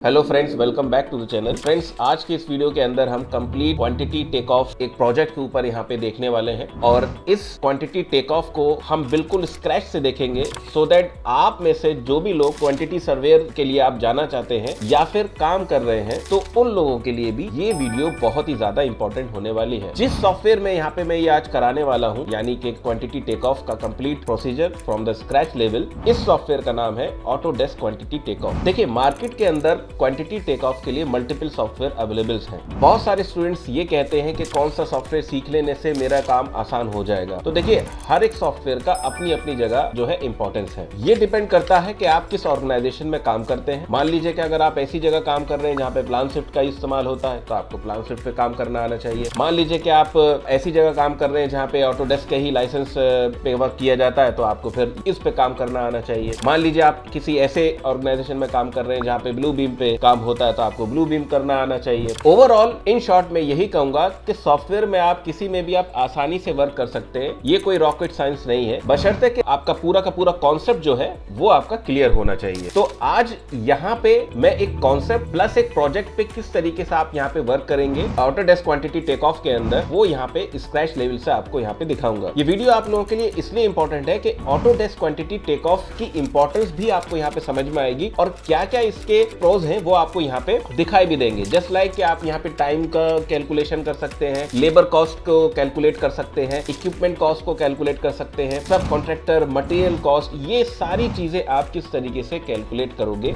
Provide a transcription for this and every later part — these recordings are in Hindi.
Hello friends, welcome back to the channel. Friends, आज के इस वीडियो के अंदर हम कंप्लीट क्वांटिटी टेक ऑफ एक प्रोजेक्ट के ऊपर यहाँ पे देखने वाले हैं और इस क्वांटिटी टेक ऑफ को हम बिल्कुल स्क्रैच से देखेंगे सो दैट आप में से जो भी लोग क्वांटिटी सर्वेयर के लिए आप जाना चाहते हैं या फिर काम कर रहे हैं तो उन लोगों के लिए भी ये वीडियो बहुत ही ज्यादा इंपॉर्टेंट होने वाली है। जिस सॉफ्टवेयर में यहाँ पे मैं ये आज कराने वाला हूँ यानी कि क्वांटिटी टेक ऑफ का complete procedure from the scratch level, इस सॉफ्टवेयर का नाम है ऑटोडेस्क क्वांटिटी टेक ऑफ। देखिए, मार्केट के अंदर क्वांटिटी टेक ऑफ के लिए मल्टीपल सॉफ्टवेयर अवेलेबल हैं। बहुत सारे स्टूडेंट्स ये कहते हैं कि कौन सा सॉफ्टवेयर सीख लेने से मेरा काम आसान हो जाएगा। तो देखिए, हर एक सॉफ्टवेयर का अपनी अपनी जगह जो है इंपॉर्टेंस है। ये डिपेंड करता है कि आप किस ऑर्गेनाइजेशन में काम करते हैं। मान लीजिए कि अगर आप ऐसी जगह काम कर रहे हैं जहाँ पे प्लान शिफ्ट का इस्तेमाल होता है तो आपको प्लान शिफ्ट पे काम करना आना चाहिए। मान लीजिए कि आप ऐसी जगह काम कर रहे हैं जहाँ पे ऑटोडेस्क के ही लाइसेंस पे वर्क किया जाता है तो आपको फिर इस पे काम करना आना चाहिए। मान लीजिए आप किसी ऐसे ऑर्गेनाइजेशन में काम कर रहे हैं जहाँ पे ब्लू बीम पे काम होता है तो आपको ब्लू बीम करना आना चाहिए। ओवरऑल इन शॉर्ट में यही कहूंगा कि सॉफ्टवेयर में आप किसी में भी आप आसानी से वर्क कर सकते हैं। ये कोई रॉकेट साइंस नहीं है, बशर्ते कि आपका पूरा का पूरा कॉन्सेप्ट जो है वो आपका क्लियर होना चाहिए। तो आज यहाँ पे मैं एक कॉन्सेप्ट प्लस एक प्रोजेक्ट पे किस तरीके से आप यहाँ पे वर्क करेंगे ऑटोडेस्क क्वांटिटी टेक ऑफ के अंदर, वो यहाँ पे स्क्रैच लेवल से आपको यहाँ पे दिखाऊंगा। ये वीडियो आप लोगों के लिए इसलिए इंपॉर्टेंट है कि ऑटोडेस्क क्वांटिटी टेक ऑफ की इंपॉर्टेंस भी आपको यहाँ पे समझ में आएगी और क्या क्या इसके प्रोज हैं वो आपको यहाँ पे दिखाई भी देंगे। जस्ट लाइक कि आप यहाँ पे टाइम का कैलकुलेशन कर सकते हैं, लेबर कॉस्ट को कैलकुलेट कर सकते हैं, इक्विपमेंट कॉस्ट को कैलकुलेट कर सकते हैं, सब कॉन्ट्रैक्टर, मटेरियल कॉस्ट, ये सारी चीजें आप किस तरीके से कैलकुलेट करोगे,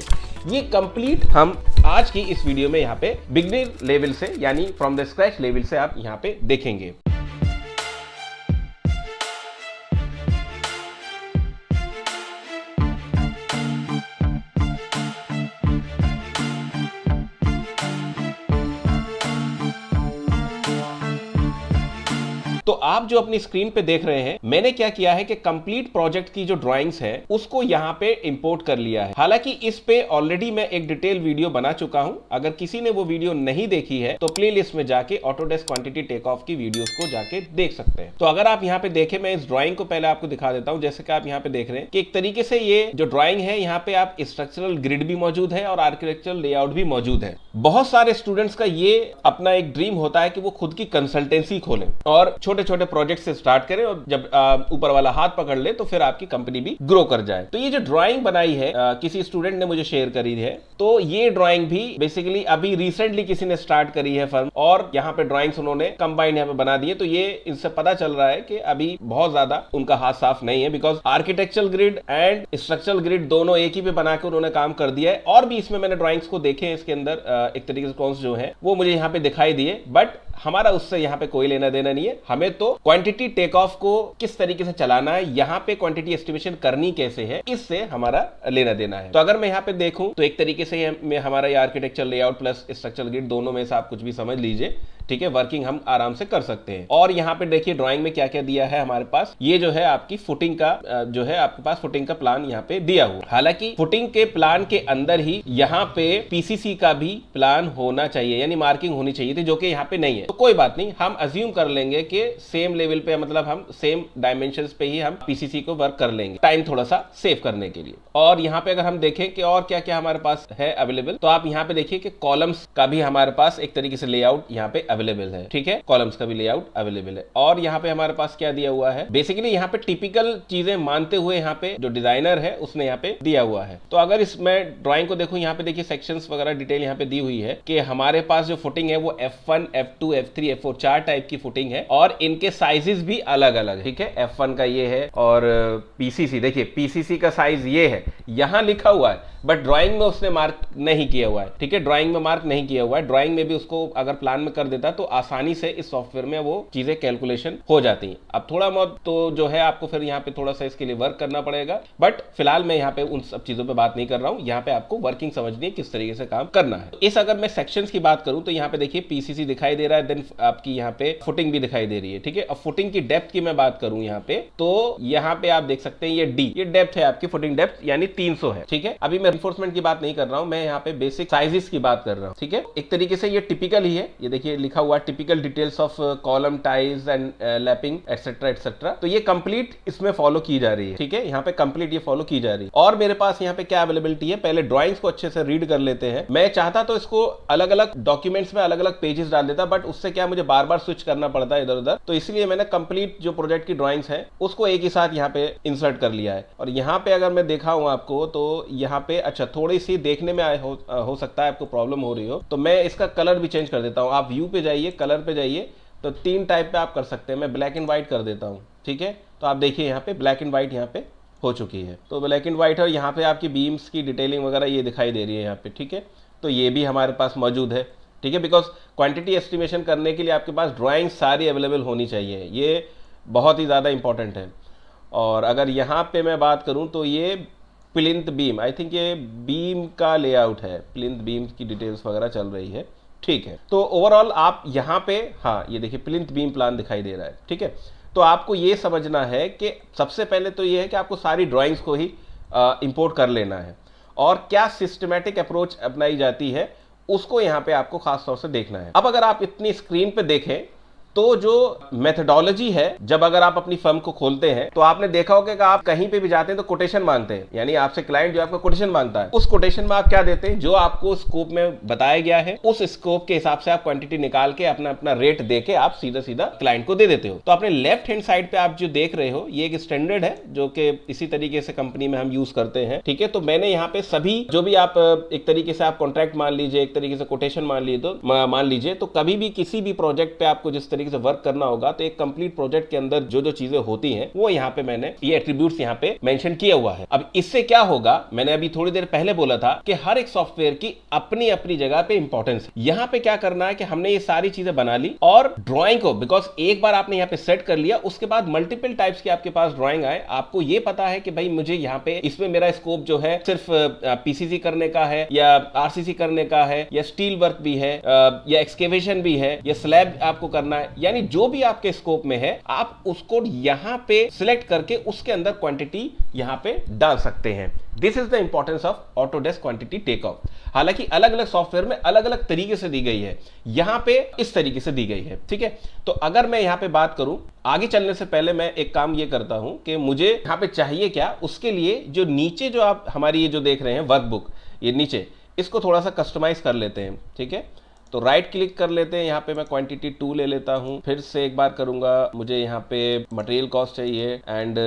ये कंप्लीट हम आज की इस वीडियो में यहाँ पे बिगिनर लेवल से यानी फ्रॉम द स्क्रैच लेवल से आप यहाँ पे देखेंगे। तो आप जो अपनी स्क्रीन पे देख रहे हैं, मैंने क्या किया है कि कंप्लीट प्रोजेक्ट की जो ड्राइंग्स है उसको यहाँ पे इंपोर्ट कर लिया है। हालांकि इस पे ऑलरेडी मैं एक डिटेल वीडियो बना चुका हूं। अगर किसी ने वो वीडियो नहीं देखी है तो प्लेलिस्ट में जाके ऑटोडेस्क क्वांटिटी टेक ऑफ की वीडियोस को जाके देख सकते हैं। तो अगर आप यहाँ पे देखें, मैं इस ड्राइंग को पहले आपको दिखा देता हूँ। जैसे कि आप यहाँ पे देख रहे हैं कि एक तरीके से ये जो ड्राइंग है, यहाँ पे आप स्ट्रक्चरल ग्रिड भी मौजूद है और आर्किटेक्चरल लेआउट भी मौजूद है। बहुत सारे स्टूडेंट्स का ये अपना एक ड्रीम होता है कि वो खुद की कंसल्टेंसी खोलें और छोटे छोटे प्रोजेक्ट से स्टार्ट करें और जब ऊपर वाला हाथ पकड़ ले तो फिर आपकी कंपनी भी ग्रो कर जाए। तो ये जो ड्राइंग बनाई है किसी स्टूडेंट ने मुझे शेयर करी है, तो ये ड्राइंग भी बेसिकली अभी रिसेंटली किसी ने स्टार्ट करी है फर्म और यहाँ पे ड्राइंग्स उन्होंने कंबाइंड यहाँ पे बना दी है। तो ये इनसे पता चल रहा है कि अभी बहुत ज्यादा उनका हाथ साफ नहीं है, because architectural grid and structural grid दोनों एक ही पे बना के उन्होंने काम कर दिया है। और भी इसमें मैंने ड्राइंग्स को देखे हैं, इसके अंदर एक तरीके से कौन जो है वो मुझे यहाँ पे दिखाई दिए, बट हमारा उससे यहाँ पे कोई लेना देना नहीं है। हमें तो क्वांटिटी टेक ऑफ को किस तरीके से चलाना है, यहाँ पे क्वांटिटी एस्टिमेशन करनी कैसे है, इससे हमारा लेना देना है। तो अगर मैं यहाँ पे देखूं तो एक तरीके से हमारा ये architecture layout plus structural grid दोनों में से आप कुछ भी समझ लीजिए, ठीक है। वर्किंग हम आराम से कर सकते हैं। और यहाँ पे देखिए ड्राइंग में क्या क्या दिया है हमारे पास। ये जो है आपकी फुटिंग का जो है आपके पास फुटिंग का प्लान यहाँ पे दिया हुआ। हालांकि फुटिंग के प्लान के अंदर ही यहाँ पे पीसीसी का भी प्लान होना चाहिए, यानी मार्किंग होनी चाहिए थी, जो कि यहाँ पे नहीं है। तो कोई बात नहीं, हम अज्यूम कर लेंगे कि सेम लेवल पे, मतलब हम सेम डायमेंशंस पे ही हम पीसीसी को वर्क कर लेंगे, टाइम थोड़ा सा सेव करने के लिए। और यहाँ पे अगर हम देखें कि और क्या क्या हमारे पास है अवेलेबल, तो आप यहाँ पे देखिए कि कॉलम्स का भी हमारे पास एक तरीके से लेआउट यहाँ पे अवेलेबल है, ठीक है। कॉलम्स का भी लेआउट अवेलेबल है। और यहाँ पे हमारे पास क्या दिया हुआ है, बेसिकली यहाँ पे टिपिकल चीजें मानते हुए यहाँ पे जो डिजाइनर है उसने यहाँ पे दिया हुआ है। तो अगर इसमें ड्राइंग को देखूं, यहाँ पे देखिए सेक्शंस वगैरह डिटेल यहाँ पे दी हुई है कि हमारे पास जो फुटिंग है वो F1, F2, F3, F4 चार टाइप की फुटिंग है और इनके साइजेस भी अलग अलग, ठीक है। F1 का ये है और पीसीसी, देखिए पीसीसी का साइज ये है, यहाँ लिखा हुआ है, बट ड्राइंग में उसने मार्क नहीं किया हुआ है, ठीक है। ड्राइंग में मार्क नहीं किया हुआ है। ड्राइंग में भी उसको अगर प्लान में कर देता तो आसानी से इस सॉफ्टवेयर में वो चीजें कैलकुलेशन हो जाती हैं। अब थोड़ा बहुत तो जो है आपको फिर यहाँ पे थोड़ा सा इसके लिए वर्क करना पड़ेगा, बट फिलहाल मैं यहाँ पे उन सब चीजों पे बात नहीं कर रहा हूँ। यहाँ पे आपको वर्किंग समझनी है, किस तरीके से काम करना है। इस अगर मैं सेक्शंस की बात करूँ तो यहाँ पे देखिए पीसीसी दिखाई दे रहा है, देन आपकी यहाँ पे फुटिंग भी दिखाई दे रही है, ठीक है। अब फुटिंग की डेप्थ की मैं बात करूँ यहाँ पे, तो यहाँ पे आप देख सकते हैं ये डी, ये डेप्थ है आपकी फुटिंग डेप्थ, यानी 300 है, ठीक है। अभी मैं रिफोर्समेंट की बात नहीं कर रहा हूँ, मैं यहाँ पे बेसिक साइजेस की बात कर रहा हूँ, ठीक है। एक तरीके से ये टिपिकल ही है, ये देखिए लिखा हुआ typical details of column ties and lapping etcetera etcetera, तो ये कंप्लीट इसमें फॉलो की जा रही है। ठीक है, यहाँ पे कंप्लीट ये फॉलो की जा रही है। और मेरे पास यहाँ पे क्या अवेलेबिलिटी है, पहले ड्राइंग्स को अच्छे से रीड कर लेते हैं। मैं चाहता तो इसको अलग अलग डॉक्यूमेंट्स में अलग अलग पेजेस डाल देता, बट उससे क्या मुझे बार बार स्विच करना पड़ता है इधर उधर, तो इसलिए मैंने कंप्लीट जो प्रोजेक्ट की ड्राइंग्स है उसको एक ही साथ यहाँ पे इंसर्ट कर लिया है। और यहाँ पे अगर मैं दिखाऊं आपको तो यहाँ पे अच्छा थोड़ी सी देखने में हो सकता है आपको प्रॉब्लम हो रही हो, तो मैं इसका कलर भी चेंज कर देता हूँ। आप व्यू पे जाइए, कलर पे जाइए, तो 3 टाइप पे आप कर सकते हैं। मैं ब्लैक एंड व्हाइट कर देता हूँ। ठीक है, तो आप देखिए यहाँ पे ब्लैक एंड व्हाइट यहाँ पे हो चुकी है, तो ब्लैक एंड व्हाइट, और यहाँ पे आपकी बीम्स की डिटेलिंग वगैरह ये दिखाई दे रही है यहाँ पे। ठीक है, तो ये भी हमारे पास मौजूद है। ठीक है, बिकॉज क्वांटिटी एस्टिमेशन करने के लिए आपके पास ड्राइंग सारी अवेलेबल होनी चाहिए, ये बहुत ही ज़्यादा इंपॉर्टेंट है। और अगर यहाँ पे मैं बात करूँ तो ये प्लिंथ बीम, आई थिंक ये बीम का लेआउट है, प्लिंथ बीम की डिटेल्स वगैरह चल रही है। ठीक है, तो ओवरऑल आप यहाँ पे, हाँ ये देखिए प्लिंथ बीम प्लान दिखाई दे रहा है। ठीक है, तो आपको ये समझना है कि सबसे पहले तो ये है कि आपको सारी ड्राइंग्स को ही इंपोर्ट कर लेना है, और क्या सिस्टमैटिक अप्रोच अपनाई जाती है उसको यहाँ पे आपको खास तौर से देखना है। अब अगर आप इतनी स्क्रीन पे देखें तो जो मेथडोलॉजी है, जब अगर आप अपनी फर्म को खोलते हैं तो आपने देखा होगा कि आप कहीं पे भी जाते हैं तो कोटेशन मांगते हैं, यानी आपसे क्लाइंट जो आपका कोटेशन मांगता है, उस कोटेशन में आप क्या देते हैं, जो आपको स्कोप में बताया गया है उस स्कोप के हिसाब से आप क्वांटिटी निकाल के अपना अपना रेट दे के आप सीधा सीधा क्लाइंट को दे देते हो। तो अपने लेफ्ट हैंड साइड पे आप जो देख रहे हो ये एक स्टैंडर्ड है जो कि इसी तरीके से कंपनी में हम यूज करते हैं। ठीक है, तो मैंने यहाँ पे सभी जो भी आप एक तरीके से आप कॉन्ट्रैक्ट मान लीजिए, एक तरीके से कोटेशन मान लीजिए, तो कभी भी किसी भी प्रोजेक्ट पे आपको जिस से वर्क करना होगा तो एक कंप्लीट प्रोजेक्ट के अंदर जो जो चीजें होती हैं वो यहाँ पे मैंने ये एट्रीब्यूट्स यहाँ पे मेंशन किया हुआ है। अब इससे क्या होगा, मैंने अभी थोड़ी देर पहले बोला था कि हर एक सॉफ्टवेयर की अपनी अपनी जगह पे इंपॉर्टेंस है। यहाँ पे क्या करना है कि हमने ये सारी चीजें बना ली और ड्राइंग को, बिकॉज एक बार आपने यहाँ पे सेट कर लिया, उसके बाद मल्टीपल टाइप्स की आपके पास ड्राइंग आए, आपको ये पता है कि भाई मुझे यहाँ पे इसमें मेरा स्कोप जो है सिर्फ पीसीसी करने का है या आरसीसी करने का है या स्टील वर्क भी है या एक्सकेवेशन भी है या स्लैब आपको करना है, यानी जो भी आपके स्कोप में है आप उसको यहां पे सिलेक्ट करके उसके अंदर क्वांटिटी यहां पे डाल सकते हैं। This is the importance of Autodesk quantity take off. हालांकि अलग अलग सॉफ्टवेयर में अलग अलग तरीके से दी गई है, यहां पे इस तरीके से दी गई है। ठीक है, तो अगर मैं यहां पे बात करूं, आगे चलने से पहले मैं एक काम ये करता हूं कि मुझे यहां पे चाहिए क्या, उसके लिए जो नीचे जो आप हमारी ये जो देख रहे हैं वर्कबुक, ये नीचे इसको थोड़ा सा कस्टमाइज कर लेते हैं। ठीक है, तो राइट क्लिक कर लेते हैं, यहाँ पे मैं क्वांटिटी 2 ले लेता हूँ, फिर से एक बार करूंगा, मुझे यहाँ पे मटेरियल कॉस्ट चाहिए एंड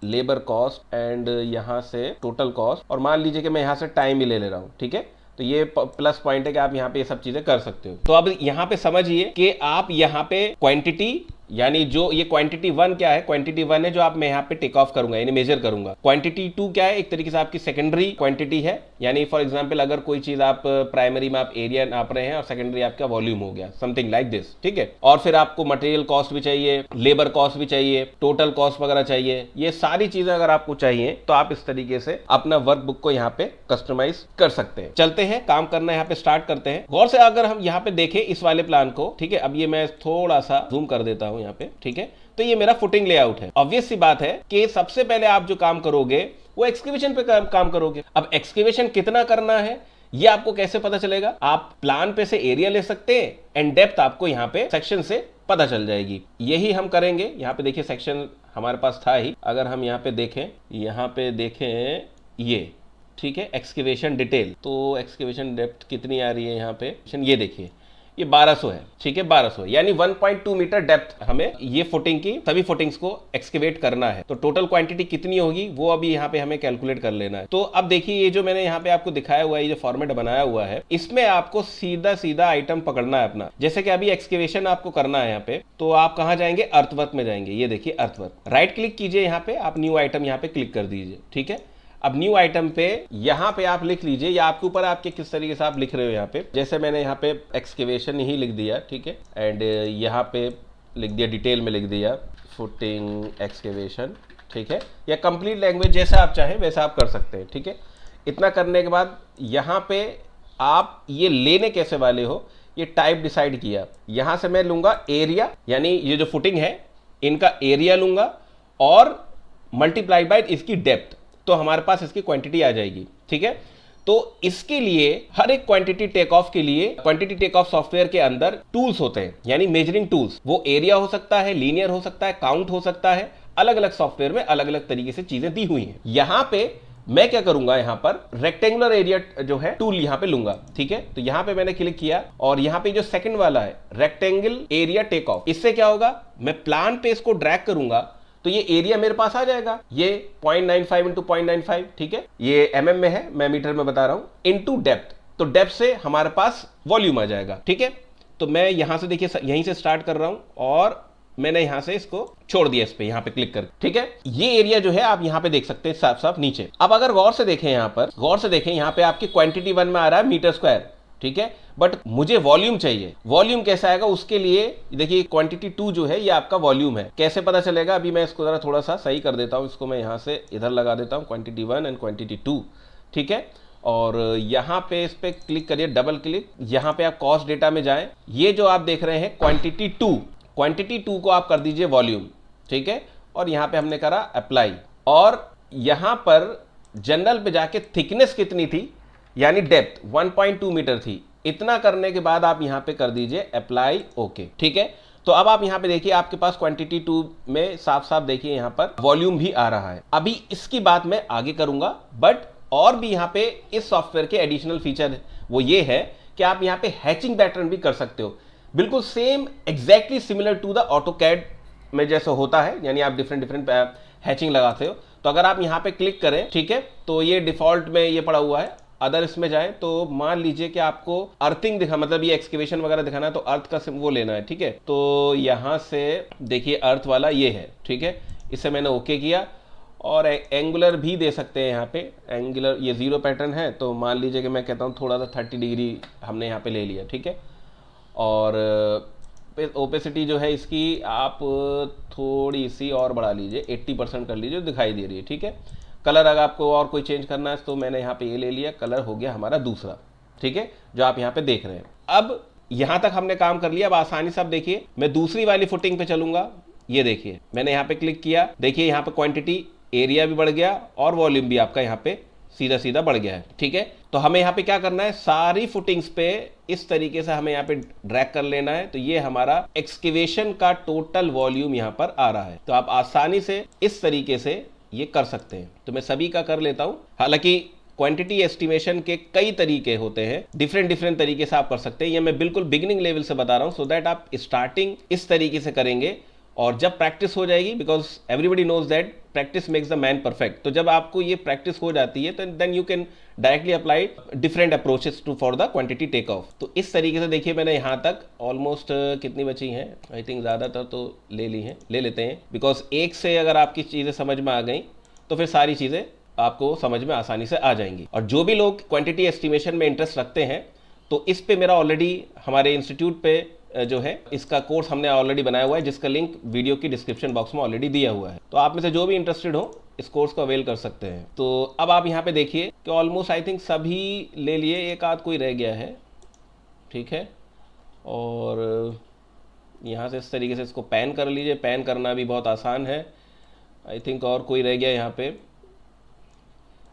लेबर कॉस्ट एंड यहाँ से टोटल कॉस्ट, और मान लीजिए कि मैं यहाँ से टाइम भी ले ले रहा हूँ। ठीक है, तो ये प्लस पॉइंट है कि आप यहाँ पे ये सब चीजें कर सकते हो। तो अब यहाँ पे समझिए कि आप यहाँ पे क्वांटिटी, यानी जो ये क्वांटिटी 1 क्या है, क्वांटिटी 1 है जो आप मैं यहाँ पे टेक ऑफ करूंगा, यानी मेजर करूंगा। क्वांटिटी 2 क्या है, एक तरीके से आपकी सेकेंडरी क्वांटिटी है, यानी फॉर एग्जांपल अगर कोई चीज आप प्राइमरी में आप एरिया नाप रहे हैं और सेकेंडरी आपका वॉल्यूम हो गया, समथिंग लाइक दिस। ठीक है, और फिर आपको मटेरियल कॉस्ट भी चाहिए, लेबर कॉस्ट भी चाहिए, टोटल कॉस्ट वगैरह चाहिए, ये सारी चीजें अगर आपको चाहिए तो आप इस तरीके से अपना वर्कबुक को यहाँ पे कस्टमाइज कर सकते हैं। चलते हैं, काम करना यहाँ पे स्टार्ट करते हैं। गौर से अगर हम यहाँ पे देखें इस वाले प्लान को, ठीक है, अब ये मैं थोड़ा सा जूम कर देता हूं यहाँ पे। ठीक है, तो ये मेरा फुटिंग लेआउट है। ऑब्वियस सी बात है कि सबसे पहले आप जो काम करोगे वो एक्सकेवेशन पे काम करोगे। अब एक्सकेवेशन कितना करना है ये आपको कैसे पता चलेगा, आप प्लान पे से एरिया ले सकते हैं एंड डेप्थ आपको यहाँ पे सेक्शन से पता चल जाएगी। यही हम करेंगे। यहाँ पे देखिए सेक्शन हमारे पास था ही, अगर हम यहाँ पे देखें ये, ठीक है, एक्सकेवेशन डिटेल, तो एक्सकेवेशन डेप्थ कितनी आ रही है यहाँ पे, ये देखिए ये 1200 है। ठीक है, 1200 यानी 1.2 मीटर डेप्थ हमें ये फुटिंग की सभी फुटिंग्स को एक्सकेवेट करना है। तो टोटल क्वांटिटी कितनी होगी वो अभी यहाँ पे हमें कैलकुलेट कर लेना है। तो अब देखिए ये जो मैंने यहाँ पे आपको दिखाया हुआ है, ये जो फॉर्मेट बनाया हुआ है, इसमें आपको सीधा सीधा आइटम पकड़ना है अपना। जैसे कि अभी एक्सकेवेशन आपको करना है यहाँ पे, तो आप कहाँ जाएंगे, अर्थवर्क में जाएंगे। ये देखिए अर्थवर्क, राइट क्लिक कीजिए, यहाँ पे आप न्यू आइटम यहाँ पे क्लिक कर दीजिए। ठीक है, अब न्यू आइटम पे यहाँ पे आप लिख लीजिए, या आपके ऊपर आपके किस तरीके से आप लिख रहे हो। यहाँ पे जैसे मैंने यहाँ पे एक्सकेवेशन ही लिख दिया, ठीक है, एंड यहाँ पे लिख दिया, डिटेल में लिख दिया फुटिंग एक्सकेवेशन। ठीक है, या कंप्लीट लैंग्वेज जैसा आप चाहें वैसा आप कर सकते हैं। ठीक है, इतना करने के बाद यहाँ पे आप ये लेने कैसे वाले हो, ये टाइप डिसाइड किया। यहाँ से मैं लूंगा एरिया, यानी ये जो फुटिंग है इनका एरिया लूंगा और मल्टीप्लाई बाय इसकी डेप्थ, तो हमारे पास इसकी क्वांटिटी आ जाएगी। ठीक है, तो इसके लिए हर एक क्वांटिटी टेक ऑफ के लिए क्वांटिटी टेक ऑफ सॉफ्टवेयर के अंदर टूल्स होते हैं, यानी मेजरिंग टूल्स। वो एरिया हो सकता है, लीनियर हो सकता है, काउंट हो सकता है। अलग अलग सॉफ्टवेयर में अलग अलग तरीके से चीजें दी हुई हैं। यहां पे मैं क्या करूंगा, यहां पर रेक्टेंगुलर एरिया जो है टूल यहां पे लूंगा। ठीक है, तो यहां पे मैंने क्लिक किया और यहां पे जो सेकंड वाला है रेक्टेंगल एरिया टेक ऑफ, इससे क्या होगा, मैं प्लान पे इसको ड्रैग करूंगा तो ये एरिया मेरे पास आ जाएगा। ये 0.95 इंटू 0.95, ठीक है, ये mm में है, मैं मीटर में बता रहा हूं, इनटू डेप्थ। तो डेप्थ से हमारे पास वॉल्यूम आ जाएगा। ठीक है, तो मैं यहां से देखिए यहीं से स्टार्ट कर रहा हूं और मैंने यहां से इसको छोड़ दिया, इस पे यहां पे क्लिक कर। ठीक है, ये एरिया जो है आप यहां पे देख सकते हैं साफ साफ नीचे। अब अगर गौर से देखें, यहां पर गौर से देखें, यहां पे आपकी क्वांटिटी 1 में आ रहा है मीटर स्क्वायर। ठीक है, बट मुझे वॉल्यूम चाहिए। वॉल्यूम कैसा आएगा, उसके लिए देखिए क्वांटिटी 2 जो है ये आपका वॉल्यूम है। कैसे पता चलेगा, अभी मैं इसको जरा थोड़ा सा सही कर देता हूं। इसको मैं यहां से इधर लगा देता हूं, क्वांटिटी 1 एंड क्वांटिटी 2। ठीक है, और यहां पे इस पे क्लिक करिए, डबल क्लिक। यहां पे आप कॉस्ट डेटा में जाएं, ये जो आप देख रहे हैं क्वांटिटी 2, क्वांटिटी 2 को आप कर दीजिए वॉल्यूम। ठीक है, और यहां पे हमने करा अप्लाई, और यहां पर जनरल पे जाके थिकनेस कितनी थी, यानी डेप्थ 1.2 मीटर थी। इतना करने के बाद आप यहां पे कर दीजिए अप्लाई, ओके। ठीक है, तो अब आप यहां पे देखिए आपके पास क्वांटिटी 2 में साफ साफ देखिए यहां पर वॉल्यूम भी आ रहा है। अभी इसकी बात मैं आगे करूंगा, बट और भी यहां पे इस सॉफ्टवेयर के एडिशनल फीचर वो ये है कि आप यहां पे हैचिंग पैटर्न भी कर सकते हो, बिल्कुल same exactly similar to the AutoCAD में जैसे होता है, यानी आप डिफरेंट हैचिंग लगाते हो। तो अगर आप यहां पे क्लिक करें, ठीक है, तो ये डिफॉल्ट में ये पड़ा हुआ है। अदर इसमें जाए तो मान लीजिए कि आपको अर्थिंग दिखा, मतलब ये एक्सकेवेशन वगैरह दिखाना है, तो अर्थ का वो लेना है। ठीक है, तो यहां से देखिए अर्थ वाला ये है। ठीक है, इससे मैंने ओके किया, और एंगुलर भी दे सकते हैं यहाँ पे। एंगुलर ये 0 पैटर्न है, तो मान लीजिए कि मैं कहता हूँ थोड़ा सा 30 डिग्री हमने यहाँ पे ले लिया। ठीक है, और ओपेसिटी जो है इसकी आप थोड़ी सी और बढ़ा लीजिए, 80% कर लीजिए, दिखाई दे रही है। ठीक है, कलर अगर आपको और कोई चेंज करना है तो मैंने यहाँ पे ये ले लिया, कलर हो गया हमारा दूसरा। ठीक है, जो आप यहाँ पे देख रहे हैं। अब यहाँ तक हमने काम कर लिया। अब आसानी से आप देखिए, मैं दूसरी वाली फुटिंग पे चलूंगा। ये देखिए मैंने यहाँ पे क्लिक किया, देखिए यहाँ पे क्वांटिटी एरिया भी बढ़ गया और वॉल्यूम भी आपका यहाँ पे सीधा सीधा बढ़ गया है। ठीक है, तो हमें यहाँ पे क्या करना है, सारी फुटिंग्स पे इस तरीके से हमें यहाँ पे ड्रैग कर लेना है। तो ये हमारा एक्सकेवेशन का टोटल वॉल्यूम यहाँ पर आ रहा है। तो आप आसानी से इस तरीके से ये कर सकते हैं। तो मैं सभी का कर लेता हूं। हालांकि क्वांटिटी एस्टिमेशन के कई तरीके होते हैं, डिफरेंट तरीके से आप कर सकते हैं। ये मैं बिल्कुल बिगिनिंग लेवल से बता रहा हूं, सो दैट आप स्टार्टिंग इस तरीके से करेंगे, और जब प्रैक्टिस हो जाएगी, because everybody knows that practice makes the man perfect. तो जब आपको ये प्रैक्टिस हो जाती है तो then you can directly apply different approaches to for the quantity take off. तो इस तरीके से देखिए मैंने यहाँ तक ऑलमोस्ट कितनी बची हैं, आई थिंक ज़्यादातर तो ले ली हैं, ले लेते हैं, बिकॉज एक से अगर आपकी चीज़ें समझ में आ गई तो फिर सारी चीज़ें आपको समझ में आसानी से आ जाएंगी। और जो भी लोग क्वांटिटी एस्टिमेशन में इंटरेस्ट रखते हैं, तो इस पे मेरा ऑलरेडी हमारे इंस्टीट्यूट पे जो है इसका कोर्स हमने ऑलरेडी बनाया हुआ है, जिसका लिंक वीडियो की डिस्क्रिप्शन बॉक्स में ऑलरेडी दिया हुआ है। तो आप में से जो भी इंटरेस्टेड हो इस कोर्स को अवेल कर सकते हैं। तो अब आप यहाँ पे देखिए कि ऑलमोस्ट आई थिंक सभी ले लिए, एक आध कोई रह गया है। ठीक है, और यहाँ से इस तरीके से इसको पैन कर लीजिए। पैन करना भी बहुत आसान है। आई थिंक और कोई रह गया यहाँ पे।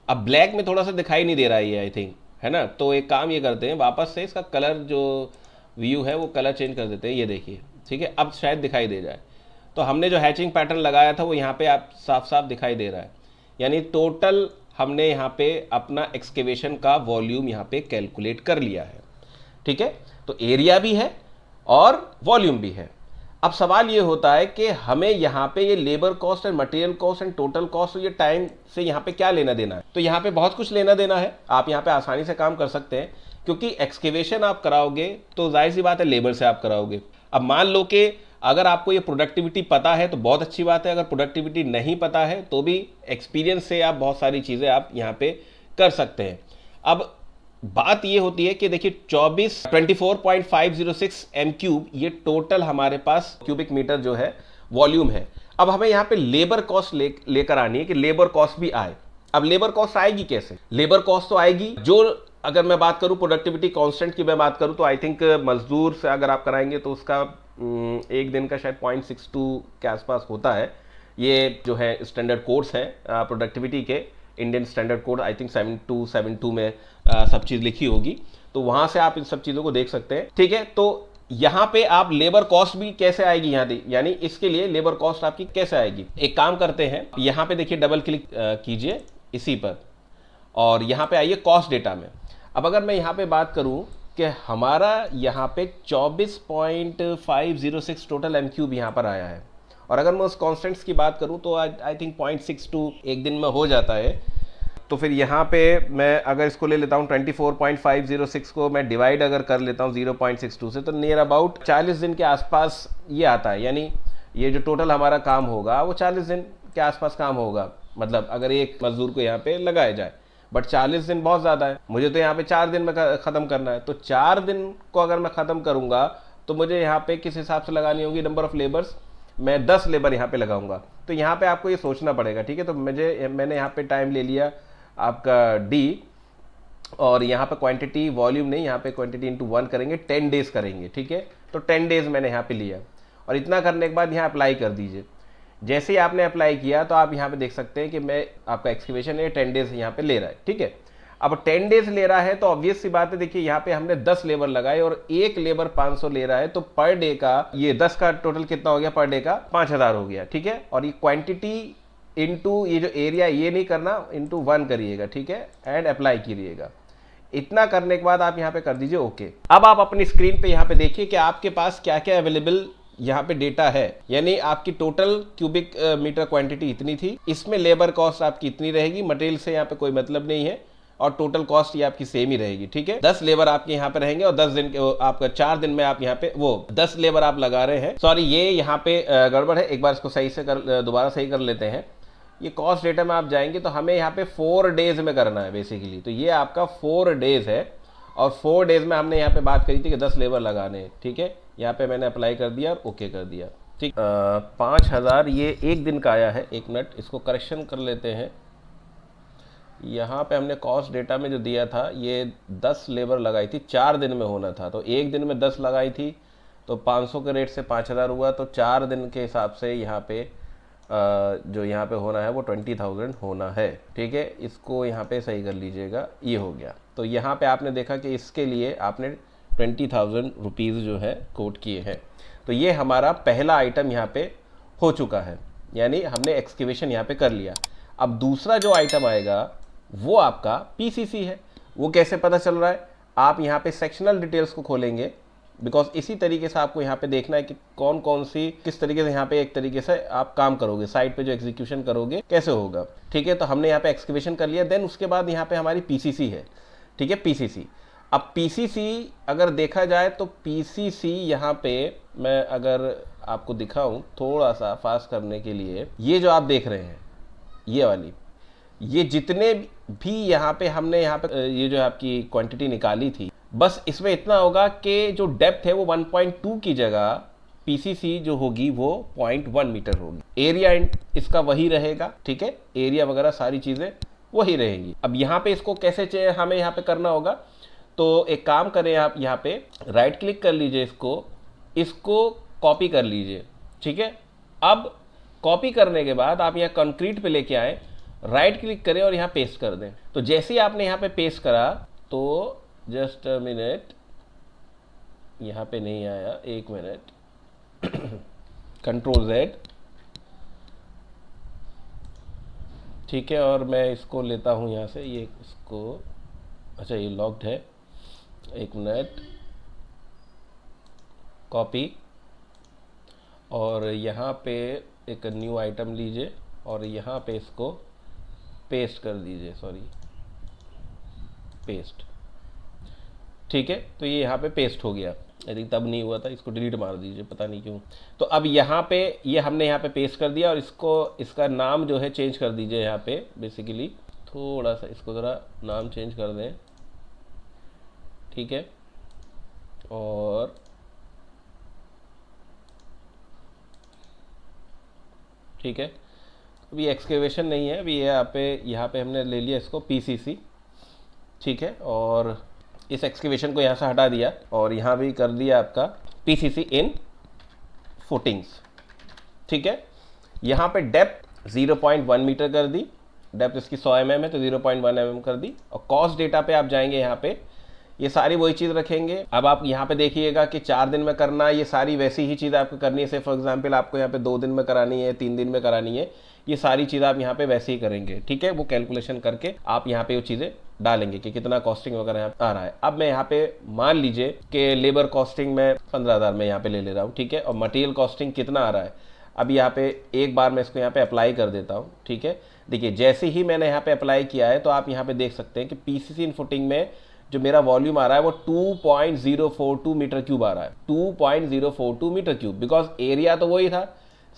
अब ब्लैक में थोड़ा सा दिखाई नहीं दे रहा है ये, आई थिंक, है ना। तो एक काम ये करते हैं, वापस से इसका कलर जो व्यू है वो कलर चेंज कर देते हैं। ये देखिए, ठीक है, अब शायद दिखाई दे जाए। तो हमने जो हैचिंग पैटर्न लगाया था वो यहाँ पे आप साफ साफ दिखाई दे रहा है। यानी टोटल हमने यहाँ पे अपना एक्सकेवेशन का वॉल्यूम यहाँ पे कैलकुलेट कर लिया है। ठीक है, तो एरिया भी है और वॉल्यूम भी है। अब सवाल ये होता है कि हमें यहाँ पे ये labour cost and material cost and total cost, ये टाइम से यहाँ पे क्या लेना देना है। तो यहाँ पे बहुत कुछ लेना देना है। आप यहाँ पे आसानी से काम कर सकते हैं, क्योंकि एक्सकेवेशन आप कराओगे तो जाहिर सी बात है लेबर से आप कराओगे। अब मान लो कि अगर आपको ये प्रोडक्टिविटी पता है तो बहुत अच्छी बात है, अगर प्रोडक्टिविटी नहीं पता है तो भी एक्सपीरियंस से आप बहुत सारी चीज़ें आप यहाँ पे कर सकते हैं। अब बात ये होती है कि देखिए 24.506 एम क्यूब ये टोटल हमारे पास क्यूबिक मीटर जो है वॉल्यूम है। अब हमें यहाँ पे लेबर कॉस्ट लेकर आनी है कि लेबर कॉस्ट भी आए। अब लेबर कॉस्ट आएगी कैसे? लेबर कॉस्ट तो आएगी जो, अगर मैं बात करूं प्रोडक्टिविटी कांस्टेंट की मैं बात करूं तो आई थिंक मजदूर से अगर आप कराएंगे तो उसका एक दिन का शायद 0.62 के आसपास होता है। ये जो है स्टैंडर्ड कोड्स हैं प्रोडक्टिविटी के, Indian standard code I think 7272 में सब चीज़ लिखी होगी, तो वहां से आप इन सब चीज़ों को देख सकते हैं। ठीक है, तो यहाँ पे आप लेबर कॉस्ट भी कैसे आएगी यहाँ यानी इसके लिए लेबर कॉस्ट आपकी कैसे आएगी, एक काम करते हैं, यहाँ पे देखिए डबल क्लिक कीजिए इसी पर और यहाँ पे आइए कॉस्ट डेटा में। अब अगर मैं यहाँ पे बात करूँ कि हमारा यहाँ पे 24.506 टोटल एम क्यूब यहाँ पर आया है, और अगर मैं उस कॉन्स्टेंट्स की बात करूँ तो आई थिंक 0.62 एक दिन में हो जाता है। तो फिर यहाँ पे मैं अगर इसको ले लेता हूँ 24.506 को मैं डिवाइड अगर कर लेता हूँ 0.62 से, तो नियर अबाउट 40 दिन के आसपास ये आता है। यानी ये जो टोटल हमारा काम होगा वो 40 दिन के आसपास काम होगा, मतलब अगर एक मजदूर को यहाँ पे लगाया जाए। बट 40 दिन बहुत ज़्यादा है, मुझे तो यहाँ पे 4 दिन में ख़त्म करना है। तो 4 दिन को अगर मैं ख़त्म करूँगा तो मुझे यहाँ पे किस हिसाब से लगानी होगी नंबर ऑफ़ लेबर्स, मैं 10 लेबर यहाँ पे लगाऊंगा। तो यहाँ पे आपको ये सोचना पड़ेगा। ठीक है, तो मैंने यहाँ पे टाइम ले लिया आपका डी, और यहाँ पे क्वांटिटी वॉल्यूम नहीं, यहाँ पे क्वांटिटी इंटू 1 करेंगे, 10 डेज करेंगे। ठीक है, तो 10 डेज मैंने यहाँ पे लिया, और इतना करने के बाद यहाँ अप्लाई कर दीजिए। जैसे ही आपने अप्लाई किया तो आप यहाँ पे देख सकते हैं कि मैं आपका एक्सक्यूवेशन है 10 डेज यहाँ पे ले रहा है। ठीक है, अब 10 डेज ले रहा है तो ऑब्वियस सी बात है, देखिए यहाँ पे हमने 10 लेबर लगाए और एक लेबर 500 ले रहा है, तो पर डे का ये 10 का टोटल कितना हो गया, पर डे का 5000 हो गया। ठीक है, और ये क्वांटिटी इनटू ये जो एरिया ये नहीं करना, इनटू 1 करिएगा। ठीक है, एंड अप्लाई कीजिएगा। इतना करने के बाद आप यहाँ पे कर दीजिए ओके। अब आप अपनी स्क्रीन पे यहाँ पे देखिए कि आपके पास क्या क्या अवेलेबल यहाँ पे डेटा है। यानी आपकी टोटल क्यूबिक मीटर क्वांटिटी इतनी थी, इसमें लेबर कॉस्ट आपकी इतनी रहेगी, मटेरियल से यहाँ पे कोई मतलब नहीं है, और टोटल कॉस्ट ये आपकी सेम ही रहेगी। ठीक है, 10 लेबर आपके यहाँ पे रहेंगे और 10 दिन के आपका 4 दिन में आप यहाँ पे वो 10 लेबर आप लगा रहे हैं। सॉरी, ये यहाँ पे गड़बड़ है, एक बार इसको सही से दोबारा सही कर लेते हैं। ये कॉस्ट डेटा में आप जाएंगे तो हमें यहाँ पे 4 डेज में करना है बेसिकली। तो ये आपका 4 डेज है, और 4 डेज में हमने यहाँ पे बात करी थी कि 10 लेबर लगाने हैं। ठीक है, यहाँ पे मैंने अप्लाई कर दिया और ओके कर दिया। ठीक, 5000 ये एक दिन का आया है। एक मिनट, इसको करेक्शन कर लेते हैं। यहाँ पे हमने कॉस्ट डेटा में जो दिया था ये 10 लेबर लगाई थी, 4 दिन में होना था, तो एक दिन में 10 लगाई थी, तो 500 के रेट से 5000 हुआ, तो 4 दिन के हिसाब से यहाँ पे जो यहाँ पे होना है वो 20,000 होना है। ठीक है, इसको यहाँ पे सही कर लीजिएगा, ये हो गया। तो यहाँ पे आपने देखा कि इसके लिए आपने 20,000 रुपीज़ जो है कोट किए हैं। तो ये हमारा पहला आइटम यहाँ पे हो चुका है, यानी हमने एक्सकेवेशन यहाँ पे कर लिया। अब दूसरा जो आइटम आएगा वो आपका पीसीसी है। वो कैसे पता चल रहा है, आप यहाँ पे सेक्शनल डिटेल्स को खोलेंगे, बिकॉज इसी तरीके से आपको यहाँ पे देखना है कि कौन कौन सी किस तरीके से यहाँ पे एक तरीके से आप काम करोगे, साइट पे जो एग्जीक्यूशन करोगे कैसे होगा। ठीक है, तो हमने यहाँ पे एक्सकेवेशन कर लिया, देन उसके बाद यहाँ पे हमारी पीसीसी है। ठीक है, पीसीसी। अब पीसीसी अगर देखा जाए तो पीसीसी यहाँ पे मैं अगर आपको दिखाऊं थोड़ा सा फास्ट करने के लिए, ये जो आप देख रहे हैं ये वाली, ये जितने भी यहाँ पे हमने यहाँ पे ये जो आपकी क्वांटिटी निकाली थी, बस इसमें इतना होगा कि जो डेप्थ है वो 1.2 की जगह पीसीसी जो होगी वो 0.1 मीटर होगी। एरिया इसका वही रहेगा। ठीक है, एरिया वगैरह सारी चीज़ें वही रहेंगी। अब यहाँ पे इसको कैसे हमें यहाँ पे करना होगा, तो एक काम करें, आप यहाँ पे राइट क्लिक कर लीजिए, इसको कॉपी कर लीजिए। ठीक है, अब कॉपी करने के बाद आप यहाँ कंक्रीट पे लेके आए, राइट क्लिक करें और यहाँ पेस्ट कर दें। तो जैसे ही आपने यहाँ पे पेस्ट करा तो जस्ट अ मिनट, यहाँ पे नहीं आया, एक मिनट, कंट्रोल Z। ठीक है, और मैं इसको लेता हूँ यहाँ से, ये इसको, अच्छा ये लॉक्ड है, एक मिनट, कॉपी, और यहाँ पे एक न्यू आइटम लीजिए और यहाँ पे इसको पेस्ट कर दीजिए, सॉरी पेस्ट। ठीक है, तो ये यहाँ पे पेस्ट हो गया, आई थिंक तब नहीं हुआ था, इसको डिलीट मार दीजिए, पता नहीं क्यों। तो अब यहाँ पे ये हमने यहाँ पे पेस्ट कर दिया, और इसका नाम जो है चेंज कर दीजिए। यहाँ पे बेसिकली थोड़ा सा इसको ज़रा नाम चेंज कर दें। ठीक है, और ठीक है, अभी एक्सकेवेशन नहीं है, अभी यहाँ पे हमने ले लिया इसको पीसीसी। ठीक है, और इस एक्सकेवेशन को यहाँ से हटा दिया और यहाँ भी कर दिया आपका पीसीसी इन फुटिंग्स। ठीक है, यहाँ पे डेप्थ 0.1 मीटर कर दी, डेप्थ इसकी 100 mm है तो 0.1 mm कर दी। और कॉस्ट डेटा पे आप जाएंगे, यहाँ पे ये सारी वही चीज़ रखेंगे। अब आप यहाँ पे देखिएगा कि 4 दिन में करना, ये सारी वैसी ही चीज़ आपको करनी है। से फॉर एग्जांपल आपको यहाँ पे 2 दिन में करानी है, 3 दिन में करानी है, ये सारी चीज़ आप यहाँ पे वैसे ही करेंगे, ठीक है। वो कैलकुलेशन करके आप यहाँ पे वो चीज़ें डालेंगे कि कितना कॉस्टिंग वगैरह यहाँ आ रहा है। अब मैं यहाँ पे मान लीजिए कि लेबर कॉस्टिंग मैं 15,000 में यहाँ पे ले रहा हूँ, ठीक है। और मटेरियल कॉस्टिंग कितना आ रहा है, अब यहाँ पे एक बार मैं इसको यहाँ पे अप्लाई कर देता हूँ, ठीक है। देखिए जैसे ही मैंने यहाँ पे अप्लाई किया है तो आप यहाँ पे देख सकते हैं कि पीसीसी इन फुटिंग में जो मेरा वॉल्यूम आ रहा है वो 2.042 मीटर क्यूब आ रहा है, 2.042 मीटर क्यूब। बिकॉज एरिया तो वही था,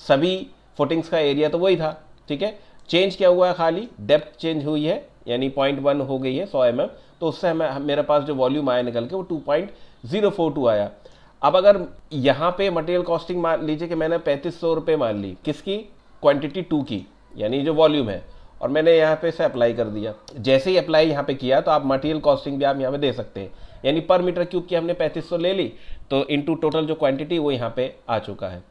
सभी फुटिंग्स का एरिया तो वही था, ठीक है। चेंज क्या हुआ है, खाली डेप्थ चेंज हुई है, यानी 0.1 हो गई है 100 mm, तो उससे मेरे पास जो वॉल्यूम आया निकल के वो 2.042 आया। अब अगर यहाँ पे मटेरियल कॉस्टिंग मान लीजिए कि मैंने 3500 रुपये मान ली, किसकी, क्वांटिटी 2 की, यानी जो वॉल्यूम है, और मैंने यहाँ पे से अप्लाई कर दिया। जैसे ही अप्लाई यहाँ पे किया तो आप मटेरियल कॉस्टिंग भी आप यहाँ पे दे सकते हैं, यानी पर मीटर क्यूब की हमने 3500 ले ली तो इनटू टोटल जो क्वांटिटी वो यहाँ पे आ चुका है।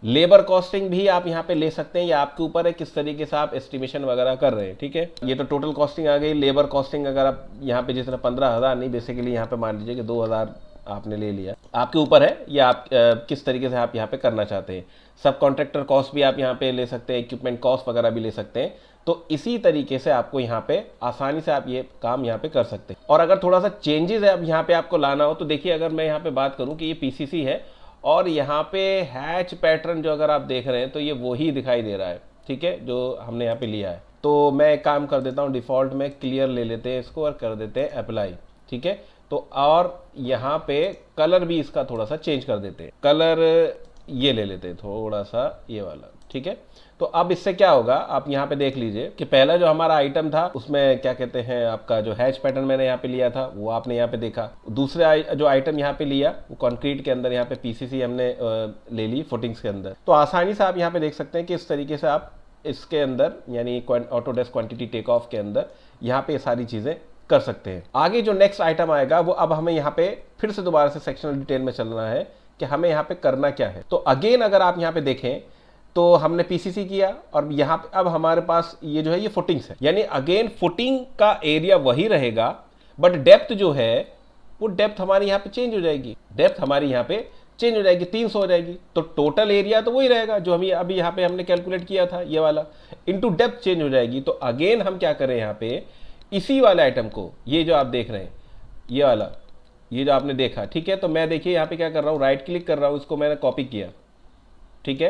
लेबर कॉस्टिंग भी आप यहाँ पे ले सकते हैं, या आपके ऊपर है किस तरीके से आप एस्टिमेशन वगैरह कर रहे हैं, ठीक है। ये तो टोटल कॉस्टिंग आ गई। लेबर कॉस्टिंग अगर आप यहाँ पे जिस तरह 15,000 नहीं, बेसिकली यहाँ पे मान लीजिए कि 2,000 आपने ले लिया, आपके ऊपर है, या आप किस तरीके से आप यहाँ पे करना चाहते हैं। सब कॉन्ट्रैक्टर कॉस्ट भी आप यहाँ पे ले सकते हैं, इक्विपमेंट कॉस्ट वगैरह भी ले सकते हैं। तो इसी तरीके से आपको यहाँ पे आसानी से आप ये काम यहाँ पे कर सकते हैं। और अगर थोड़ा सा चेंजेस है अब यहाँ पे आपको लाना हो तो देखिए, अगर मैं यहाँ पे बात करूँ कि ये पीसीसी है और यहाँ पे हैच पैटर्न जो अगर आप देख रहे हैं तो ये वही दिखाई दे रहा है, ठीक है, जो हमने यहाँ पे लिया है। तो मैं एक काम कर देता हूँ, डिफ़ॉल्ट में क्लियर ले लेते हैं इसको और कर देते हैं अप्लाई, ठीक है। तो और यहाँ पे कलर भी इसका थोड़ा सा चेंज कर देते हैं, कलर ये ले लेते हैं थोड़ा सा ये वाला, ठीक है। तो अब इससे क्या होगा, आप यहाँ पे देख लीजिए कि पहला जो हमारा आइटम था उसमें क्या कहते हैं, आपका जो हैच पैटर्न मैंने यहाँ पे लिया था वो आपने यहाँ पे देखा। दूसरे जो आइटम यहाँ पे लिया वो कंक्रीट के अंदर यहाँ पे पीसीसी हमने ले ली फुटिंग्स के अंदर। तो आसानी से आप यहाँ पे देख सकते हैं कि इस तरीके से आप इसके अंदर यानी ऑटोडेस्क क्वांटिटी टेक ऑफ के अंदर यहाँ पे सारी चीज़ें कर सकते हैं। आगे जो नेक्स्ट आइटम आएगा वो अब हमें यहाँ पे फिर से दोबारा से सेक्शनल डिटेल में चलना है कि हमें यहाँ पे करना क्या है। तो अगेन अगर आप यहाँ पे देखें तो हमने पीसीसी किया और यहाँ पे अब हमारे पास ये जो है ये फुटिंग्स है, यानी अगेन फुटिंग का एरिया वही रहेगा, बट डेप्थ जो है वो डेप्थ हमारी यहाँ पे चेंज हो जाएगी, डेप्थ हमारी यहाँ पे चेंज हो जाएगी, 300 हो जाएगी। तो टोटल एरिया तो वही रहेगा जो हम अभी यहाँ पे हमने कैलकुलेट किया था, ये वाला इंटू डेप्थ चेंज हो जाएगी। तो अगेन हम क्या करें, यहाँ पे इसी वाले आइटम को, ये जो आप देख रहे हैं ये वाला, ये जो आपने देखा, ठीक है। तो मैं देखिए यहाँ पे क्या कर रहा हूँ, राइट क्लिक कर रहा हूँ, इसको मैंने कॉपी किया, ठीक है,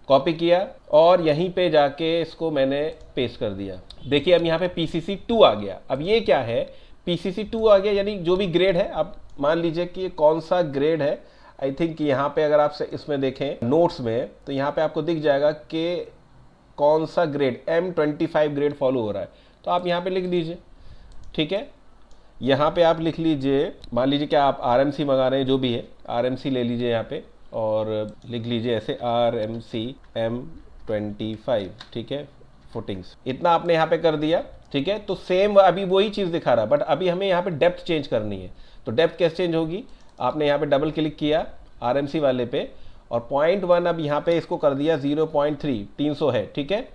कॉपी किया और यहीं पे जाके इसको मैंने पेस्ट कर दिया। देखिए अब यहाँ पे PCC 2 आ गया। अब ये क्या है, PCC 2 आ गया, यानी जो भी ग्रेड है, अब मान लीजिए कि कौन सा ग्रेड है। आई थिंक यहाँ पे अगर आप इसमें देखें नोट्स में तो यहाँ पे आपको दिख जाएगा कि कौन सा ग्रेड M25 ग्रेड फॉलो हो रहा है। तो आप यहाँ पे लिख दीजिए, ठीक है, यहाँ पे आप लिख लीजिए, मान लीजिए कि आप RMC मंगा रहे हैं, जो भी है RMC ले लीजिए यहाँ पे और लिख लीजिए ऐसे RMC M25, ठीक है, फुटिंग्स। इतना आपने यहाँ पे कर दिया, ठीक है। तो सेम अभी वही चीज़ दिखा रहा है, बट अभी हमें यहाँ पे डेप्थ चेंज करनी है। तो डेप्थ कैसे चेंज होगी, आपने यहाँ पे डबल क्लिक किया RMC वाले पे और 0.1 अब यहाँ पे इसको कर दिया 0.3, 300 है, ठीक है।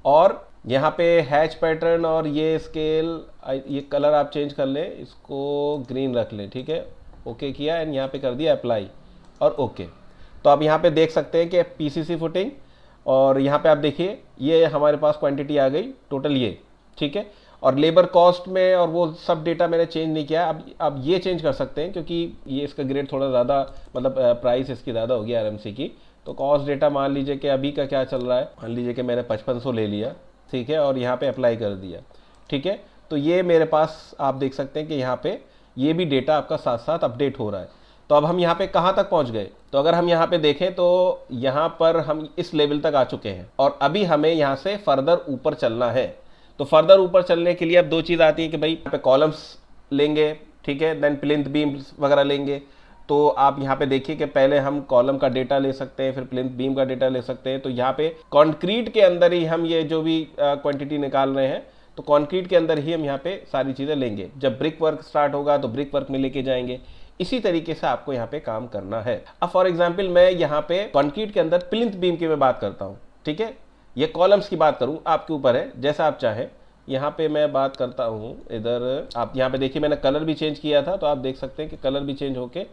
और यहाँ पे हैच पैटर्न और ये स्केल, ये कलर आप चेंज कर लें, इसको ग्रीन रख लें, ठीक है, ओके किया एंड यहाँ पे कर दिया अप्लाई और ओके। तो आप यहाँ पे देख सकते हैं कि पीसीसी फुटिंग और यहाँ पे आप देखिए ये हमारे पास क्वांटिटी आ गई टोटल ये, ठीक है। और लेबर कॉस्ट में और वो सब डेटा मैंने चेंज नहीं किया। अब ये चेंज कर सकते हैं क्योंकि ये इसका ग्रेड थोड़ा ज़्यादा, मतलब प्राइस इसकी ज़्यादा होगी RMC की। तो कॉस्ट डेटा मान लीजिए कि अभी का क्या चल रहा है, मान लीजिए कि मैंने 5500 ले लिया, ठीक है, और यहाँ पे अप्लाई कर दिया, ठीक है। तो ये मेरे पास आप देख सकते हैं कि यहाँ पे ये भी डेटा आपका साथ साथ अपडेट हो रहा है। तो अब हम यहाँ पे कहाँ तक पहुँच गए, तो अगर हम यहाँ पे देखें तो यहाँ पर हम इस लेवल तक आ चुके हैं और अभी हमें यहाँ से फर्दर ऊपर चलना है। तो फर्दर ऊपर चलने के लिए अब दो चीज़ आती है कि भाई यहाँ पे कॉलम्स लेंगे, ठीक है, देन प्लिंथ बीम वगैरह लेंगे। तो आप यहाँ पे देखिए कि पहले हम कॉलम का डेटा ले सकते हैं, फिर प्लिंथ बीम का डेटा ले सकते हैं। तो यहाँ पे कंक्रीट के अंदर ही हम ये जो भी क्वांटिटी निकाल रहे हैं, तो कंक्रीट के अंदर ही हम यहाँ पे सारी चीज़ें लेंगे। जब ब्रिक वर्क स्टार्ट होगा तो ब्रिक वर्क में लेके जाएंगे। इसी तरीके से आपको यहाँ पे काम करना है। अब फॉर एग्जाम्पल मैं यहाँ पे कंक्रीट के अंदर प्लिंथ बीम की मैं बात करता हूँ, ठीक है, ये कॉलम्स की बात करूं, आपके ऊपर है, जैसा आप चाहें। यहाँ पे मैं बात करता हूँ, इधर आप यहाँ पे देखिए मैंने कलर भी चेंज किया था, तो आप देख सकते हैं कि कलर भी चेंज होके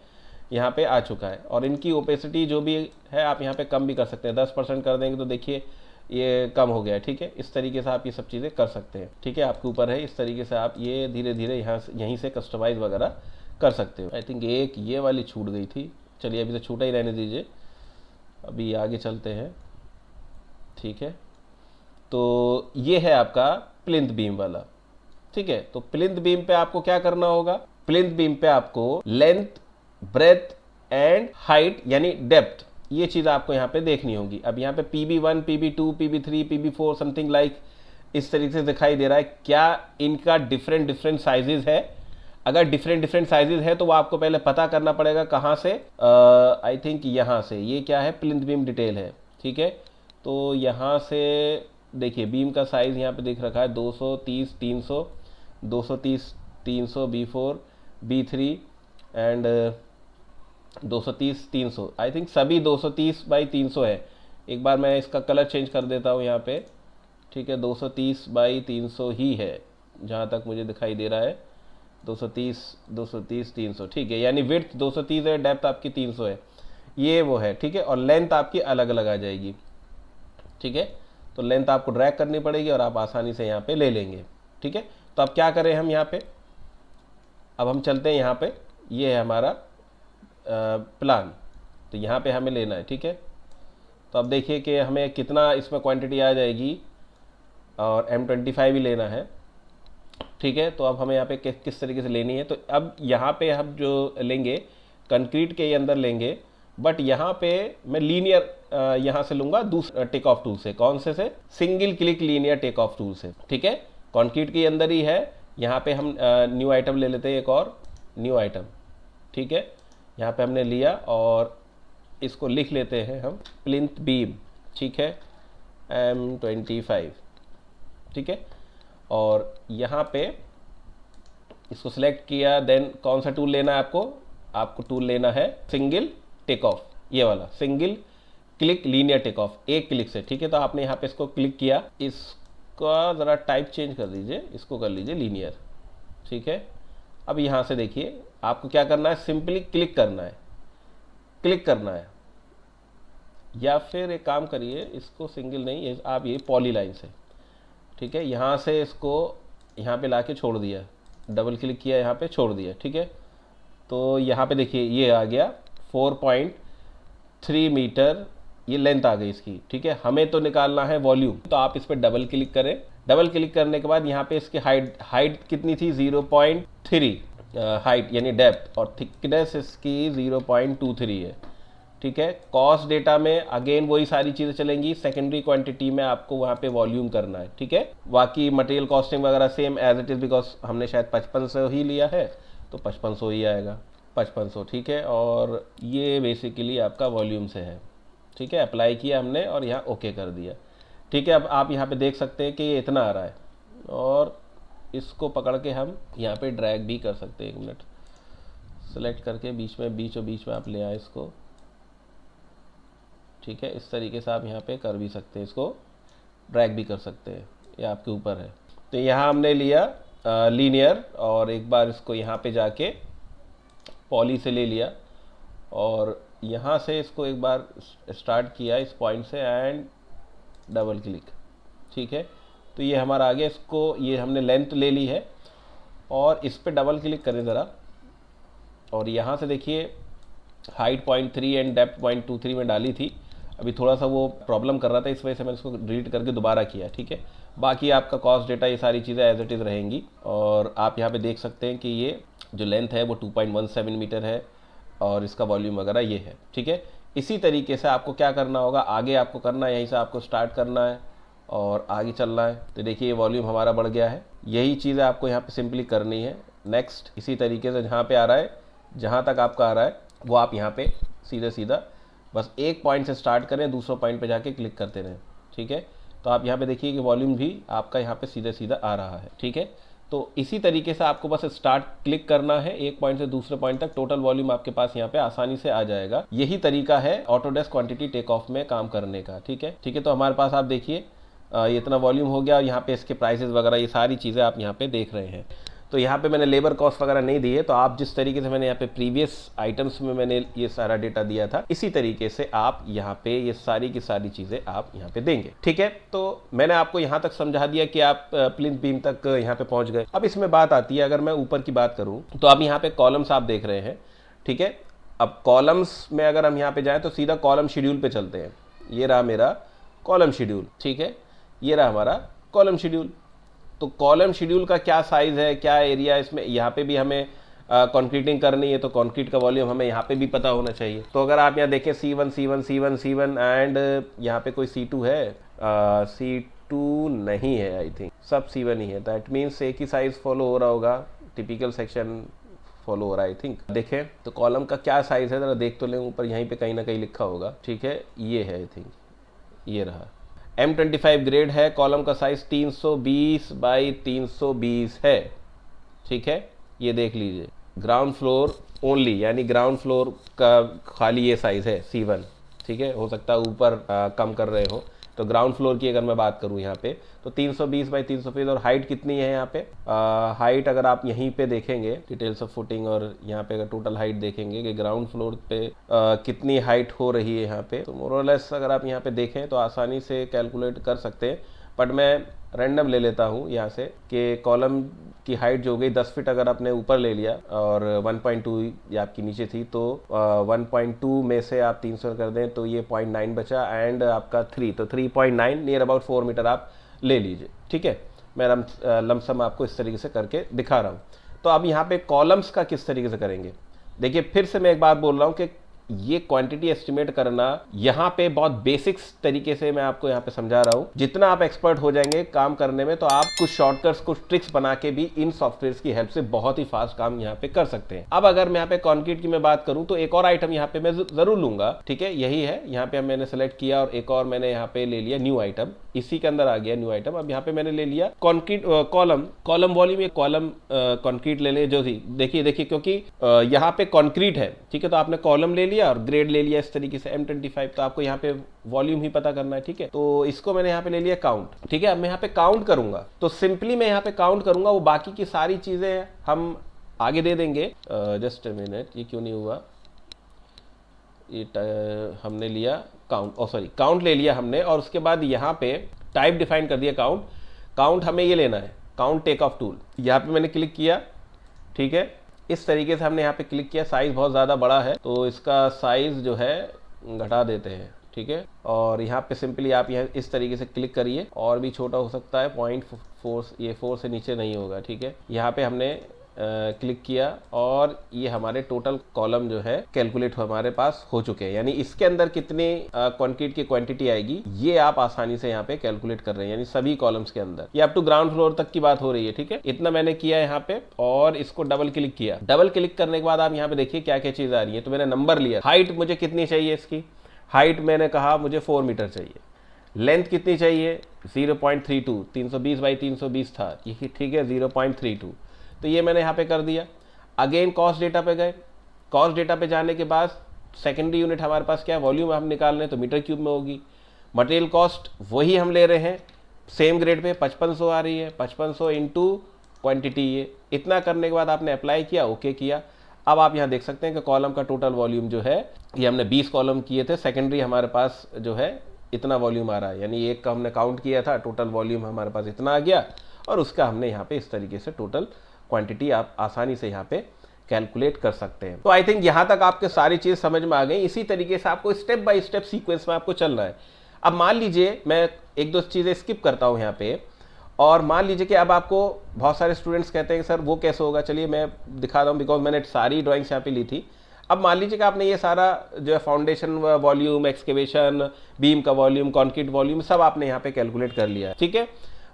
यहाँ पे आ चुका है। और इनकी ओपेसिटी जो भी है आप यहाँ पे कम भी कर सकते हैं, 10% कर देंगे तो देखिए ये कम हो गया है। ठीक है, इस तरीके से आप ये सब चीज़ें कर सकते हैं। ठीक है, आपके ऊपर है, इस तरीके से आप ये धीरे धीरे यहीं से कस्टमाइज़ वगैरह कर सकते हो। आई थिंक एक ये वाली छूट गई थी, चलिए अभी तो छूटा ही रहने दीजिए, अभी आगे चलते हैं। ठीक है, तो ये है आपका प्लिंथ बीम वाला। ठीक है, तो प्लिंथ बीम पे आपको क्या करना होगा, प्लिंथ बीम पे आपको लेंथ, ब्रेथ एंड हाइट यानी डेप्थ, ये चीज़ आपको यहाँ पे देखनी होगी। अब यहाँ पे PB1, PB2, PB3, PB4 something like इस तरीके से दिखाई दे रहा है। क्या इनका डिफरेंट साइजेस है? अगर डिफरेंट साइजेस है तो वो आपको पहले पता करना पड़ेगा कहाँ से, आई थिंक यहाँ से। ये क्या है, प्लिंथ बीम डिटेल है। ठीक है, तो यहाँ से देखिए बीम का साइज यहाँ पे दिख रखा है 230, 300, 230, 300 B4, B3 and 230, 300। I think सभी 230/300 है। एक बार मैं इसका कलर चेंज कर देता हूँ यहाँ पे। ठीक है, 230/300 ही है जहाँ तक मुझे दिखाई दे रहा है। 230, 230, 300। ठीक है, यानी विड्थ 230 है, डेप्थ आपकी 300 है, ये वो है। ठीक है, और लेंथ आपकी अलग अलग आ जाएगी। ठीक है, तो लेंथ आपको ड्रैग करनी पड़ेगी और आप आसानी से यहाँ पे ले लेंगे। ठीक है, तो अब क्या करें हम यहाँ पे, अब हम चलते हैं यहाँ पे, ये है हमारा प्लान, तो यहाँ पे हमें लेना है। ठीक है, तो अब देखिए कि हमें कितना इसमें क्वांटिटी आ जाएगी, और M25 भी लेना है। ठीक है, तो अब हमें यहाँ पे किस तरीके से लेनी है, तो अब यहाँ पे हम जो लेंगे कंक्रीट के अंदर लेंगे, बट यहाँ पे मैं लीनियर यहाँ से लूँगा दूसरा टेक ऑफ टूल से। कौन से single click linear take off tool से। ठीक है, कंक्रीट के अंदर ही है। यहाँ पे हम न्यू आइटम ले लेते हैं, एक और न्यू आइटम। ठीक है, यहाँ पे हमने लिया और इसको लिख लेते हैं हम प्लिंथ बीम। ठीक है, M25। ठीक है, और यहाँ पे इसको सिलेक्ट किया, देन कौन सा टूल लेना है आपको टूल लेना है सिंगल टेक ऑफ, ये वाला single click linear take off, एक क्लिक से। ठीक है, तो आपने यहाँ पे इसको क्लिक किया, इसका ज़रा टाइप चेंज कर दीजिए, इसको कर लीजिए लीनियर। ठीक है, अब यहाँ से देखिए आपको क्या करना है, सिंपली क्लिक करना है, या फिर एक काम करिए, इसको सिंगल नहीं, आप ये पॉलीलाइन से। ठीक है, यहाँ से इसको यहाँ पे लाके छोड़ दिया, डबल क्लिक किया, यहाँ पे छोड़ दिया। ठीक है, तो यहाँ पे देखिए ये आ गया 4.3 मीटर, ये लेंथ आ गई इसकी। ठीक है, हमें तो निकालना है वॉल्यूम, तो आप इस पर डबल क्लिक करें। डबल क्लिक करने के बाद यहाँ पे इसकी हाइट कितनी थी, 0.3 हाइट यानी डेप्थ, और थिकनेस इसकी 0.23 है। ठीक है, कॉस्ट डेटा में अगेन वही सारी चीज़ें चलेंगी, सेकेंडरी क्वांटिटी में आपको वहाँ पे वॉल्यूम करना है। ठीक है, बाकी मटेरियल कॉस्टिंग वगैरह same as it is, because हमने शायद 5500 ही लिया है, तो 5500 ही आएगा, 5500। ठीक है, और ये बेसिकली आपका वॉल्यूम से है। ठीक है, अप्लाई किया हमने और यहाँ ओके कर दिया। ठीक है, अब आप यहाँ पे देख सकते हैं कि ये इतना आ रहा है, और इसको पकड़ के हम यहाँ पे ड्रैग भी कर सकते हैं। 1 मिनट, सेलेक्ट करके बीचों बीच में आप ले आए इसको। ठीक है, इस तरीके से आप यहाँ पे कर भी सकते हैं, इसको ड्रैग भी कर सकते हैं, ये आपके ऊपर है। तो यहाँ हमने लिया लीनियर, और एक बार इसको यहाँ पे जाके पॉली से ले लिया, और यहाँ से इसको एक बार स्टार्ट किया इस पॉइंट से, एंड डबल क्लिक। ठीक है, तो ये हमारा आ गया। इसको ये हमने लेंथ ले ली है, और इस पर डबल क्लिक करें ज़रा, और यहाँ से देखिए हाइट 0.3 एंड डेप्थ 0.23 में डाली थी। अभी थोड़ा सा वो प्रॉब्लम कर रहा था, इस वजह से मैंने इसको डिलीट करके दोबारा किया। ठीक है, बाकी आपका कॉस्ट डेटा ये सारी चीज़ें एज इट इज़ रहेंगी। और आप यहाँ पे देख सकते हैं कि ये जो लेंथ है वो 2.17 मीटर है, और इसका वॉल्यूम वगैरह ये है। ठीक है, इसी तरीके से आपको क्या करना होगा, आगे आपको करना है, यहीं से आपको स्टार्ट करना है और आगे चलना है। तो देखिए ये वॉल्यूम हमारा बढ़ गया है। यही चीज़ें आपको यहाँ पे सिंपली करनी है। नेक्स्ट इसी तरीके से जहाँ पे आ रहा है, जहाँ तक आपका आ रहा है वो आप यहाँ पे सीधा बस एक पॉइंट से स्टार्ट करें, दूसरे पॉइंट पे जाके क्लिक करते रहें। ठीक है, तो आप यहाँ पे देखिए कि वॉल्यूम भी आपका यहाँ पे सीधा आ रहा है। ठीक है, तो इसी तरीके से आपको बस स्टार्ट क्लिक करना है, एक पॉइंट से दूसरे पॉइंट तक टोटल वॉल्यूम आपके पास यहाँ पे आसानी से आ जाएगा। यही तरीका है ऑटोडेस्क क्वांटिटी टेक ऑफ में काम करने का। ठीक है, तो हमारे पास आप देखिए ये इतना वॉल्यूम हो गया, यहाँ पे इसके प्राइसेस वगैरह ये सारी चीज़ें आप यहाँ पे देख रहे हैं। तो यहाँ पे मैंने लेबर कॉस्ट वगैरह नहीं दी है, तो आप जिस तरीके से मैंने यहाँ पे प्रीवियस आइटम्स में मैंने ये सारा डेटा दिया था, इसी तरीके से आप यहाँ पे ये सारी की सारी चीज़ें आप यहाँ पे देंगे। ठीक है, तो मैंने आपको यहाँ तक समझा दिया कि आप प्लिंथ बीम तक यहाँ पे पहुँच गए। अब इसमें बात आती है, अगर मैं ऊपर की बात करूँ तो अब यहाँ पे कॉलम्स आप देख रहे हैं। ठीक है, अब कॉलम्स में अगर हम यहाँ पे जाएँ तो सीधा कॉलम शेड्यूल पे चलते हैं। ये रहा मेरा कॉलम शेड्यूल। ठीक है, ये रहा हमारा कॉलम शेड्यूल। तो कॉलम शेड्यूल का क्या साइज है, क्या एरिया, इसमें यहाँ पे भी हमें कंक्रीटिंग करनी है, तो कंक्रीट का वॉल्यूम हमें यहाँ पे भी पता होना चाहिए। तो अगर आप यहाँ देखें C1 C1 C1 C1 and यहाँ पे कोई C2 है, C2 नहीं है, आई थिंक सब C1 ही है। दैट मीन्स एक ही साइज फॉलो हो रहा होगा, टिपिकल सेक्शन फॉलो हो रहा है आई थिंक। देखें तो कॉलम का क्या साइज है, जरा देख तो लें, ऊपर यहीं पे कहीं ना कहीं लिखा होगा। ठीक है, ये है आई थिंक, ये रहा M25 ग्रेड है, कॉलम का साइज 320 बाई 320 है। ठीक है, ये देख लीजिए, ग्राउंड फ्लोर ओनली, यानी ग्राउंड फ्लोर का खाली ये साइज है C1। ठीक है, हो सकता है ऊपर कम कर रहे हो। तो ग्राउंड फ्लोर की अगर मैं बात करूँ यहाँ पे तो 320 बाई 320, और हाइट कितनी है यहाँ पे, हाइट अगर आप यहीं पे देखेंगे डिटेल्स ऑफ फुटिंग, और यहाँ पे अगर टोटल हाइट देखेंगे कि ग्राउंड फ्लोर पे कितनी हाइट हो रही है यहाँ पे, तो मोर और लेस अगर आप यहाँ पे देखें तो आसानी से कैलकुलेट कर सकते हैं। बट मैं रैंडम ले लेता हूँ यहाँ से कि कॉलम की हाइट जो हो गई 10 फीट अगर आपने ऊपर ले लिया और 1.2 ये आपकी नीचे थी, तो 1.2 में से आप 300 कर दें तो ये 0.9 बचा, एंड आपका 3, तो 3.9 नियर अबाउट 4 मीटर आप ले लीजिए। ठीक है, मैं लमसम आपको इस तरीके से करके दिखा रहा हूँ। तो अब यहाँ पे कॉलम्स का किस तरीके से करेंगे, देखिए फिर से मैं एक बात बोल रहा हूँ कि ये क्वांटिटी एस्टिमेट करना यहाँ पे बहुत बेसिक्स तरीके से मैं आपको यहाँ पे समझा रहा हूँ। जितना आप एक्सपर्ट हो जाएंगे काम करने में, तो आप कुछ शॉर्टकट्स, कुछ ट्रिक्स बना के भी इन सॉफ्टवेयर्स की हेल्प से बहुत ही फास्ट काम यहाँ पे कर सकते हैं। अब अगर मैं यहाँ पे कंक्रीट की मैं बात करूँ तो एक और आइटम यहाँ पे मैं जरूर लूंगा। ठीक है, यही है, यहाँ पे मैंने सेलेक्ट किया और एक और मैंने यहाँ पे ले लिया न्यू आइटम, इसी के अंदर आ गया न्यू आइटम। अब यहाँ पे मैंने ले लिया कंक्रीट कॉलम वॉल्यूम, एक कॉलम कंक्रीट ले ले जो थी, देखिए क्योंकि यहाँ पे कंक्रीट है। ठीक है, तो आपने कॉलम ले लिया और ग्रेड ले लिया इस तरीके से M25, तो आपको यहाँ पे वॉल्यूम ही पता करना है। ठीक है, तो इसको मैंने यहाँ पे ले लिया काउंट। ठीक है, अब मैं यहाँ पे काउंट करूंगा, तो सिंपली मैं यहाँ पे काउंट करूंगा, वो बाकी की सारी चीजें हम आगे दे देंगे। जस्ट अ मिनट, ये क्यों नहीं हुआ, ये हमने लिया काउंट ले लिया हमने, और उसके बाद यहाँ पे टाइप डिफाइन कर दिया काउंट हमें ये लेना है, काउंट टेक ऑफ टूल, यहाँ पे मैंने क्लिक किया। ठीक है, इस तरीके से हमने यहाँ पे क्लिक किया। साइज बहुत ज़्यादा बड़ा है तो इसका साइज जो है घटा देते हैं। ठीक है, और यहाँ पे सिंपली आप यहाँ इस तरीके से क्लिक करिए, और भी छोटा हो सकता है, 0.4, ये 4 से नीचे नहीं होगा। ठीक है, यहाँ पे हमने क्लिक किया और ये हमारे टोटल कॉलम जो है कैलकुलेट हमारे पास हो चुके हैं, यानी इसके अंदर कितने कंक्रीट की क्वांटिटी आएगी ये आप आसानी से यहाँ पे कैलकुलेट कर रहे हैं, यानी सभी कॉलम्स के अंदर। ये अप टू ग्राउंड फ्लोर तक की बात हो रही है। ठीक है, इतना मैंने किया यहाँ पे, और इसको डबल क्लिक किया। डबल क्लिक करने के बाद आप यहाँ पे देखिए क्या क्या चीज आ रही है। तो मैंने नंबर लिया, हाइट मुझे कितनी चाहिए, इसकी हाइट मैंने कहा मुझे 4 मीटर चाहिए। लेंथ कितनी चाहिए, 0.32, 320 बाई 320 था ये। ठीक है, 0.32, तो ये मैंने यहाँ पे कर दिया। अगेन कॉस्ट डेटा पे गए, कॉस्ट डेटा पे जाने के बाद सेकेंडरी यूनिट हमारे पास क्या है, वॉल्यूम हम निकाल रहे हैं तो मीटर क्यूब में होगी। मटेरियल कॉस्ट वही हम ले रहे हैं, सेम ग्रेड पे 5500 आ रही है, 5500 इंटू क्वान्टिटी। ये इतना करने के बाद आपने अप्लाई किया, ओके किया। अब आप यहाँ देख सकते हैं कि कॉलम का टोटल वॉल्यूम जो है, ये हमने 20 कॉलम किए थे, सेकेंडरी हमारे पास जो है इतना वॉल्यूम आ रहा है, यानी एक का हमने काउंट किया था, टोटल वॉल्यूम हमारे पास इतना आ गया, और उसका हमने यहाँ पे इस तरीके से टोटल क्वांटिटी आप आसानी से यहाँ पे कैलकुलेट कर सकते हैं। तो आई थिंक यहाँ तक आपके सारी चीज़ समझ में आ गई। इसी तरीके से आपको स्टेप बाय स्टेप सीक्वेंस में आपको चलना है। अब मान लीजिए मैं एक दो चीज़ें स्किप करता हूँ यहाँ पे, और मान लीजिए कि अब आपको बहुत सारे स्टूडेंट्स कहते हैं कि सर वो कैसे होगा, चलिए मैं दिखा रहा हूँ, बिकॉज मैंने सारी ड्राइंग्स यहाँ पे ली थी। अब मान लीजिए कि आपने ये सारा जो है फाउंडेशन वॉल्यूम, एक्सकेवेशन, बीम का वॉल्यूम, कॉन्क्रीट वॉल्यूम सब आपने यहाँ पे कैलकुलेट कर लिया है। ठीक है,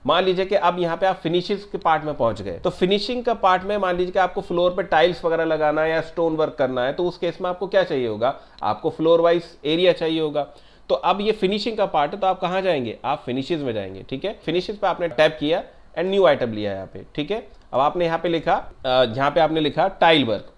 मान लीजिए कि अब यहाँ पे आप फिनिशिंग के पार्ट में पहुंच गए, तो फिनिशिंग का पार्ट में मान लीजिए कि आपको फ्लोर पे टाइल्स वगैरह लगाना है या स्टोन वर्क करना है, तो उस केस में आपको क्या चाहिए होगा, आपको फ्लोर वाइज एरिया चाहिए होगा। तो अब ये फिनिशिंग का पार्ट है, तो आप कहाँ जाएंगे, आप फिनिशेज में जाएंगे। ठीक है, फिनिशेज पे आपने टैप किया, एंड न्यू आइटम लिया है यहाँ पे, ठीक है। अब आपने यहाँ पे लिखा, यहाँ पे आपने लिखा टाइल वर्क,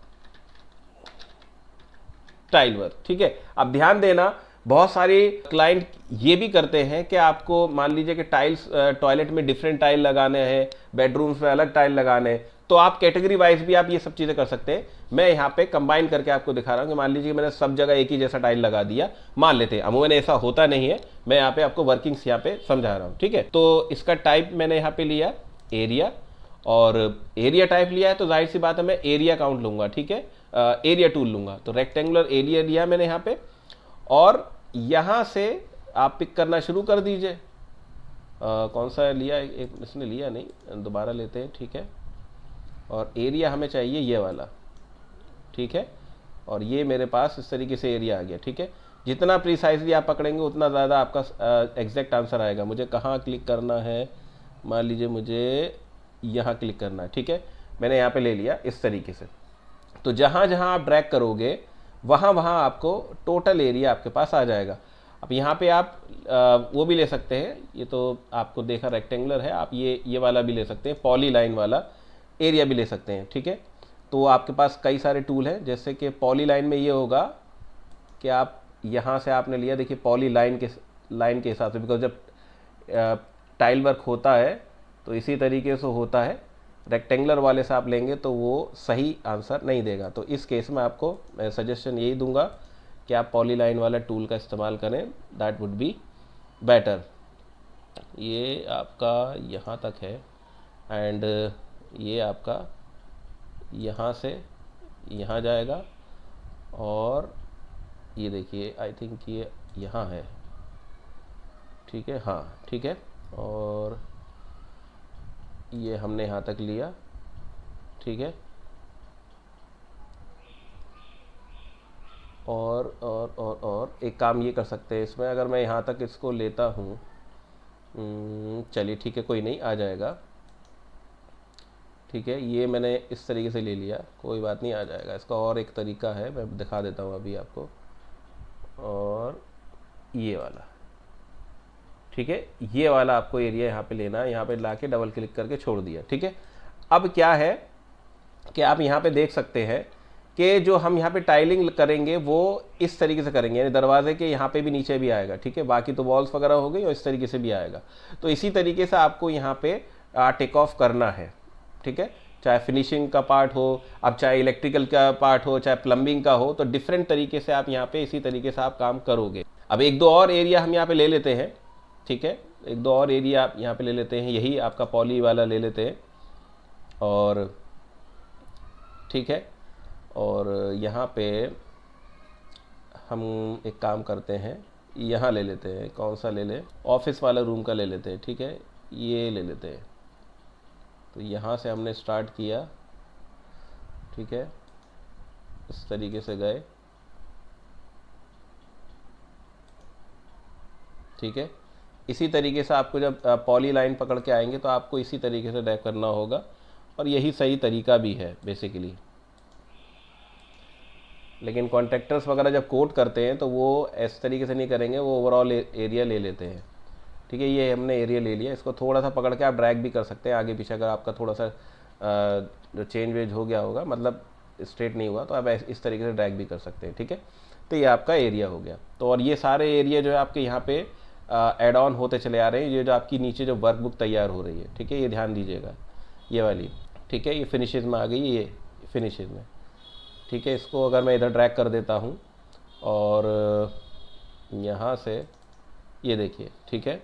टाइल वर्क, ठीक है। अब ध्यान देना, बहुत सारे क्लाइंट ये भी करते हैं कि आपको मान लीजिए कि टाइल्स, टॉयलेट में डिफरेंट टाइल लगाने हैं, बेडरूम्स में अलग टाइल लगाने हैं, तो आप कैटेगरी वाइज भी आप ये सब चीज़ें कर सकते हैं। मैं यहाँ पे कंबाइन करके आपको दिखा रहा हूँ कि मान लीजिए मैंने सब जगह एक ही जैसा टाइल लगा दिया, मान लेते हैं, अमूमन ऐसा होता नहीं है, मैं यहाँ पे आपको वर्किंग्स यहाँ पे समझा रहा हूँ, ठीक है। तो इसका टाइप मैंने यहाँ पे लिया एरिया, और एरिया टाइप लिया है तो जाहिर सी बात है मैं एरिया काउंट लूंगा, ठीक है, एरिया टूल लूंगा। तो रेक्टेंगुलर एरिया लिया मैंने यहाँ पे, और यहाँ से आप पिक करना शुरू कर दीजिए। कौन सा लिया, एक इसने लिया नहीं, दोबारा लेते हैं, ठीक है। और एरिया हमें चाहिए ये वाला, ठीक है, और ये मेरे पास इस तरीके से एरिया आ गया, ठीक है। जितना प्रिसाइजली आप पकड़ेंगे उतना ज़्यादा आपका एग्जैक्ट आंसर आएगा। मुझे कहाँ क्लिक करना है, मान लीजिए मुझे यहाँ क्लिक करना है, ठीक है, मैंने यहाँ पे ले लिया इस तरीके से। तो जहाँ जहाँ आप ड्रैग करोगे वहाँ वहाँ आपको टोटल एरिया आपके पास आ जाएगा। अब यहाँ पे आप वो भी ले सकते हैं, ये तो आपको देखा रेक्टेंगुलर है, आप ये वाला भी ले सकते हैं, पॉली लाइन वाला एरिया भी ले सकते हैं, ठीक है। तो आपके पास कई सारे टूल हैं, जैसे कि पॉली लाइन में ये होगा कि आप यहाँ से आपने लिया, देखिए पॉली लाइन के हिसाब से, बिकॉज जब टाइल वर्क होता है तो इसी तरीके से होता है। रेक्टेंगुलर वाले से आप लेंगे तो वो सही आंसर नहीं देगा। तो इस केस में आपको मैं सजेशन यही दूंगा कि आप पॉली लाइन वाला टूल का इस्तेमाल करें, दैट वुड बी बेटर। ये आपका यहाँ तक है, एंड ये आपका यहाँ से यहाँ जाएगा, और ये देखिए आई थिंक ये यहाँ है, ठीक है, हाँ ठीक है, और ये हमने यहाँ तक लिया, ठीक है। और एक काम ये कर सकते हैं इसमें, अगर मैं यहाँ तक इसको लेता हूँ, चलिए ठीक है, कोई नहीं, आ जाएगा, ठीक है। ये मैंने इस तरीके से ले लिया, कोई बात नहीं, आ जाएगा। इसका और एक तरीका है, मैं दिखा देता हूँ अभी आपको, और ये वाला, ठीक है, ये वाला आपको एरिया यहाँ पे लेना है, यहाँ पे लाके डबल क्लिक करके छोड़ दिया, ठीक है। अब क्या है कि आप यहाँ पे देख सकते हैं कि जो हम यहाँ पे टाइलिंग करेंगे वो इस तरीके से करेंगे, यानी दरवाजे के यहाँ पे भी नीचे भी आएगा, ठीक है। बाकी तो वॉल्स वगैरह हो गई और इस तरीके से भी आएगा। तो इसी तरीके से आपको यहाँ पे टेक ऑफ करना है, ठीक है। चाहे फिनिशिंग का पार्ट हो, अब चाहे इलेक्ट्रिकल का पार्ट हो, चाहे प्लम्बिंग का हो, तो डिफरेंट तरीके से आप यहाँ पे इसी तरीके से आप काम करोगे। अब एक दो और एरिया हम यहाँ पे ले लेते हैं, ठीक है, एक दो और एरिया आप यहाँ पे ले लेते हैं, यही आपका पॉली वाला ले लेते हैं, और ठीक है। और यहाँ पे हम एक काम करते हैं, यहाँ ले लेते हैं, कौन सा ले लें, ऑफिस वाला रूम का ले लेते हैं, ठीक है, ये ले लेते हैं। तो यहाँ से हमने स्टार्ट किया, ठीक है, इस तरीके से गए, ठीक है। इसी तरीके से आपको जब पॉली लाइन पकड़ के आएंगे तो आपको इसी तरीके से ड्रैग करना होगा, और यही सही तरीका भी है बेसिकली। लेकिन कॉन्ट्रैक्टर्स वगैरह जब कोट करते हैं तो वो इस तरीके से नहीं करेंगे, वो ओवरऑल एरिया ले लेते हैं, ठीक है। ये हमने एरिया ले लिया, इसको थोड़ा सा पकड़ के आप ड्रैग भी कर सकते हैं आगे पीछे, अगर आपका थोड़ा सा जो चेंज वेज हो गया होगा, मतलब स्ट्रेट नहीं हुआ, तो आप इस तरीके से ड्रैग भी कर सकते हैं, ठीक है। तो ये आपका एरिया हो गया। तो और ये सारे एरिया जो है आपके यहाँ पे एड ऑन होते चले आ रहे हैं, ये जो आपकी नीचे जो वर्कबुक तैयार हो रही है, ठीक है, ये ध्यान दीजिएगा, ये वाली, ठीक है, ये फिनिशेज में आ गई, ये फिनिशेज में, ठीक है। इसको अगर मैं इधर ड्रैग कर देता हूँ और यहाँ से ये देखिए, ठीक है,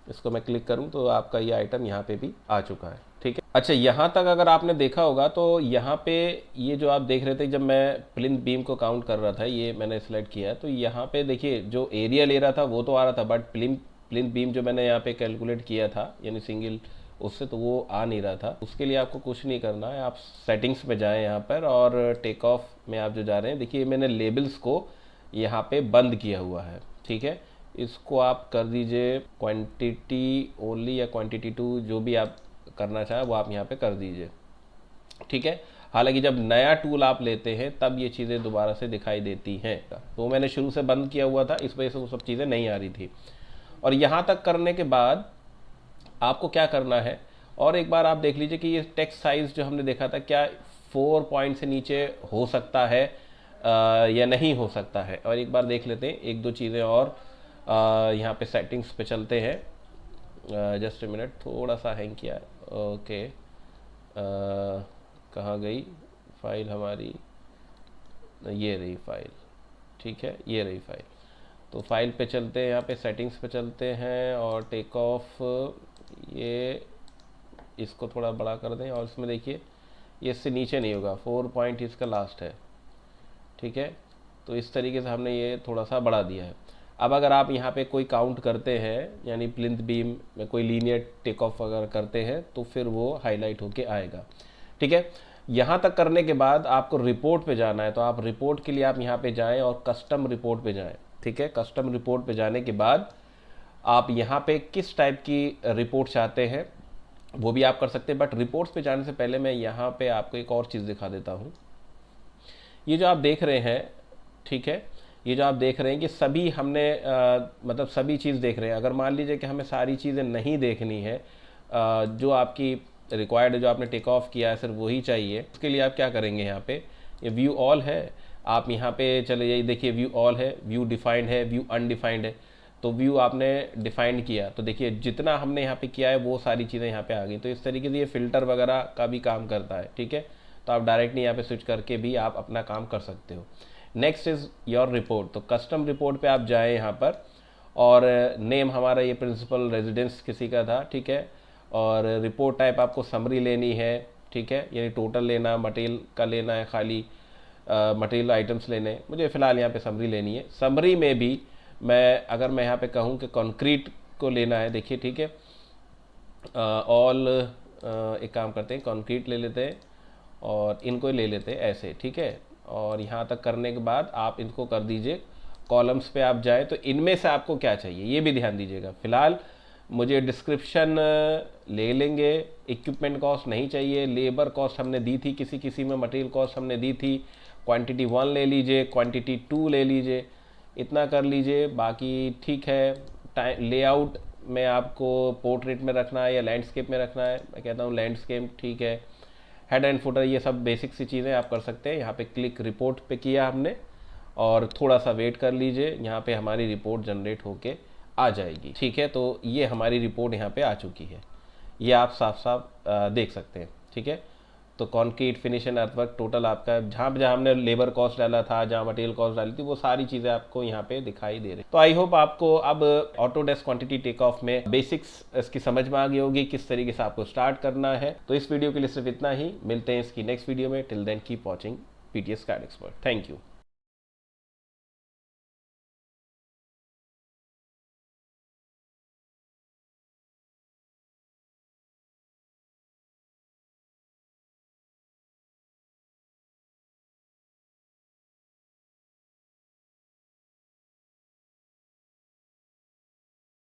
इसको मैं क्लिक करूँ तो आपका ये आइटम यहाँ पे भी आ चुका है, ठीक है। अच्छा, यहाँ तक अगर आपने देखा होगा तो यहाँ पे ये जो आप देख रहे थे, जब मैं प्लिंथ बीम को काउंट कर रहा था, ये मैंने सिलेक्ट किया है, तो यहाँ पे देखिए जो एरिया ले रहा था वो तो आ रहा था, बट प्लिंथ बीम जो मैंने यहाँ पे कैलकुलेट किया था यानी सिंगल, उससे तो वो आ नहीं रहा था। उसके लिए आपको कुछ नहीं करना है, आप सेटिंग्स में जाएँ यहाँ पर, और टेक ऑफ में आप जो जा रहे हैं, देखिए मैंने लेबल्स को यहाँ पे बंद किया हुआ है, ठीक है। इसको आप कर दीजिए क्वांटिटी ओनली या क्वांटिटी टू, जो भी आप करना चाहें वो आप यहाँ पे कर दीजिए, ठीक है। हालांकि जब नया टूल आप लेते हैं तब ये चीज़ें दोबारा से दिखाई देती हैं, तो मैंने शुरू से बंद किया हुआ था, इस वजह से वो सब चीज़ें नहीं आ रही थी। और यहाँ तक करने के बाद आपको क्या करना है, और एक बार आप देख लीजिए कि ये टेक्स्ट साइज जो हमने देखा था क्या 4 पॉइंट से नीचे हो सकता है या नहीं हो सकता है। और एक बार देख लेते हैं एक दो चीज़ें और। यहाँ पे सेटिंग्स पे चलते हैं। जस्ट ए मिनट, थोड़ा सा हैंग किया। ओके, कहाँ गई फाइल हमारी? ये रही फाइल, ठीक है, ये रही फाइल। तो फाइल पे चलते हैं, यहाँ पे सेटिंग्स पे चलते हैं और टेक ऑफ, ये इसको थोड़ा बड़ा कर दें और इसमें देखिए ये इससे नीचे नहीं होगा, 4 पॉइंट इसका लास्ट है, ठीक है। तो इस तरीके से हमने ये थोड़ा सा बढ़ा दिया है। अब अगर आप यहाँ पे कोई काउंट करते हैं, यानी प्लिंथ बीम में कोई लीनियर टेक ऑफ अगर करते हैं तो फिर वो हाईलाइट होके आएगा, ठीक है। यहाँ तक करने के बाद आपको रिपोर्ट पे जाना है, तो आप रिपोर्ट के लिए आप यहाँ पे जाएं और कस्टम रिपोर्ट पे जाएं, ठीक है। कस्टम रिपोर्ट पे जाने के बाद आप यहाँ पे किस टाइप की रिपोर्ट चाहते हैं वो भी आप कर सकते हैं। बट रिपोर्ट्स पे जाने से पहले मैं यहाँ पे आपको एक और चीज़ दिखा देता हूँ। ये जो आप देख रहे हैं, ठीक है, ये जो आप देख रहे हैं कि सभी हमने मतलब सभी चीज़ देख रहे हैं। अगर मान लीजिए कि हमें सारी चीज़ें नहीं देखनी है, जो आपकी रिक्वायर्ड है, जो आपने टेक ऑफ किया है सिर्फ वही चाहिए, उसके लिए आप क्या करेंगे? यहाँ पे ये व्यू ऑल है, आप यहाँ पे चले जाइए, देखिए व्यू ऑल है, व्यू डिफाइंड है, व्यू अनडिफाइंड है। तो व्यू आपने डिफाइंड किया तो देखिए जितना हमने यहाँ पे किया है वो सारी चीज़ें यहाँ पे आ गई। तो इस तरीके से ये फिल्टर वगैरह का भी काम करता है, ठीक है। तो आप डायरेक्टली यहाँ पे स्विच करके भी आप अपना काम कर सकते हो। Next is your report. तो कस्टम रिपोर्ट पे आप जाएँ यहाँ पर, और नेम हमारा ये प्रिंसिपल रेजिडेंस किसी का था, ठीक है। और रिपोर्ट टाइप आपको समरी लेनी है, ठीक है, यानी टोटल लेना, मटेरियल का लेना है, खाली मटेरियल आइटम्स लेने। मुझे फ़िलहाल यहाँ पे समरी लेनी है। समरी में भी अगर मैं यहाँ पे कहूँ कि कंक्रीट को लेना है, देखिए, ठीक है, ऑल एक काम करते हैं, कंक्रीट ले लेते हैं और इनको ले लेते हैं ऐसे, ठीक है। और यहाँ तक करने के बाद आप इनको कर दीजिए कॉलम्स पे आप जाए। तो इनमें से आपको क्या चाहिए ये भी ध्यान दीजिएगा। फिलहाल मुझे डिस्क्रिप्शन ले लेंगे, इक्विपमेंट कॉस्ट नहीं चाहिए, लेबर कॉस्ट हमने दी थी, किसी किसी में मटेरियल कॉस्ट हमने दी थी, क्वांटिटी 1 ले लीजिए, क्वांटिटी 2 ले लीजिए, इतना कर लीजिए। बाकी ठीक है, लेआउट में आपको पोर्ट्रेट में रखना है या लैंडस्केप में रखना है, मैं कहता हूँ लैंडस्केप, ठीक है। हेड एंड फुटर ये सब बेसिक सी चीज़ें आप कर सकते हैं। यहाँ पे क्लिक रिपोर्ट पे किया हमने और थोड़ा सा वेट कर लीजिए, यहाँ पे हमारी रिपोर्ट जनरेट होके आ जाएगी, ठीक है। तो ये हमारी रिपोर्ट यहाँ पे आ चुकी है, ये आप साफ साफ देख सकते हैं, ठीक है। तो concrete, finish and earthwork total आपका जहाँ हमने लेबर कॉस्ट डाला था, जहाँ मटेरियल कॉस्ट डाली थी, वो सारी चीज़ें आपको यहाँ पे दिखाई दे रही। तो आई होप आपको अब ऑटोडेस्क क्वांटिटी टेक ऑफ में बेसिक्स इसकी समझ में आ गई होगी, किस तरीके से आपको स्टार्ट करना है। तो इस वीडियो के लिए सिर्फ इतना ही, मिलते हैं इसकी नेक्स्ट वीडियो में। Till then keep watching PTS CAD Expert। Thank you.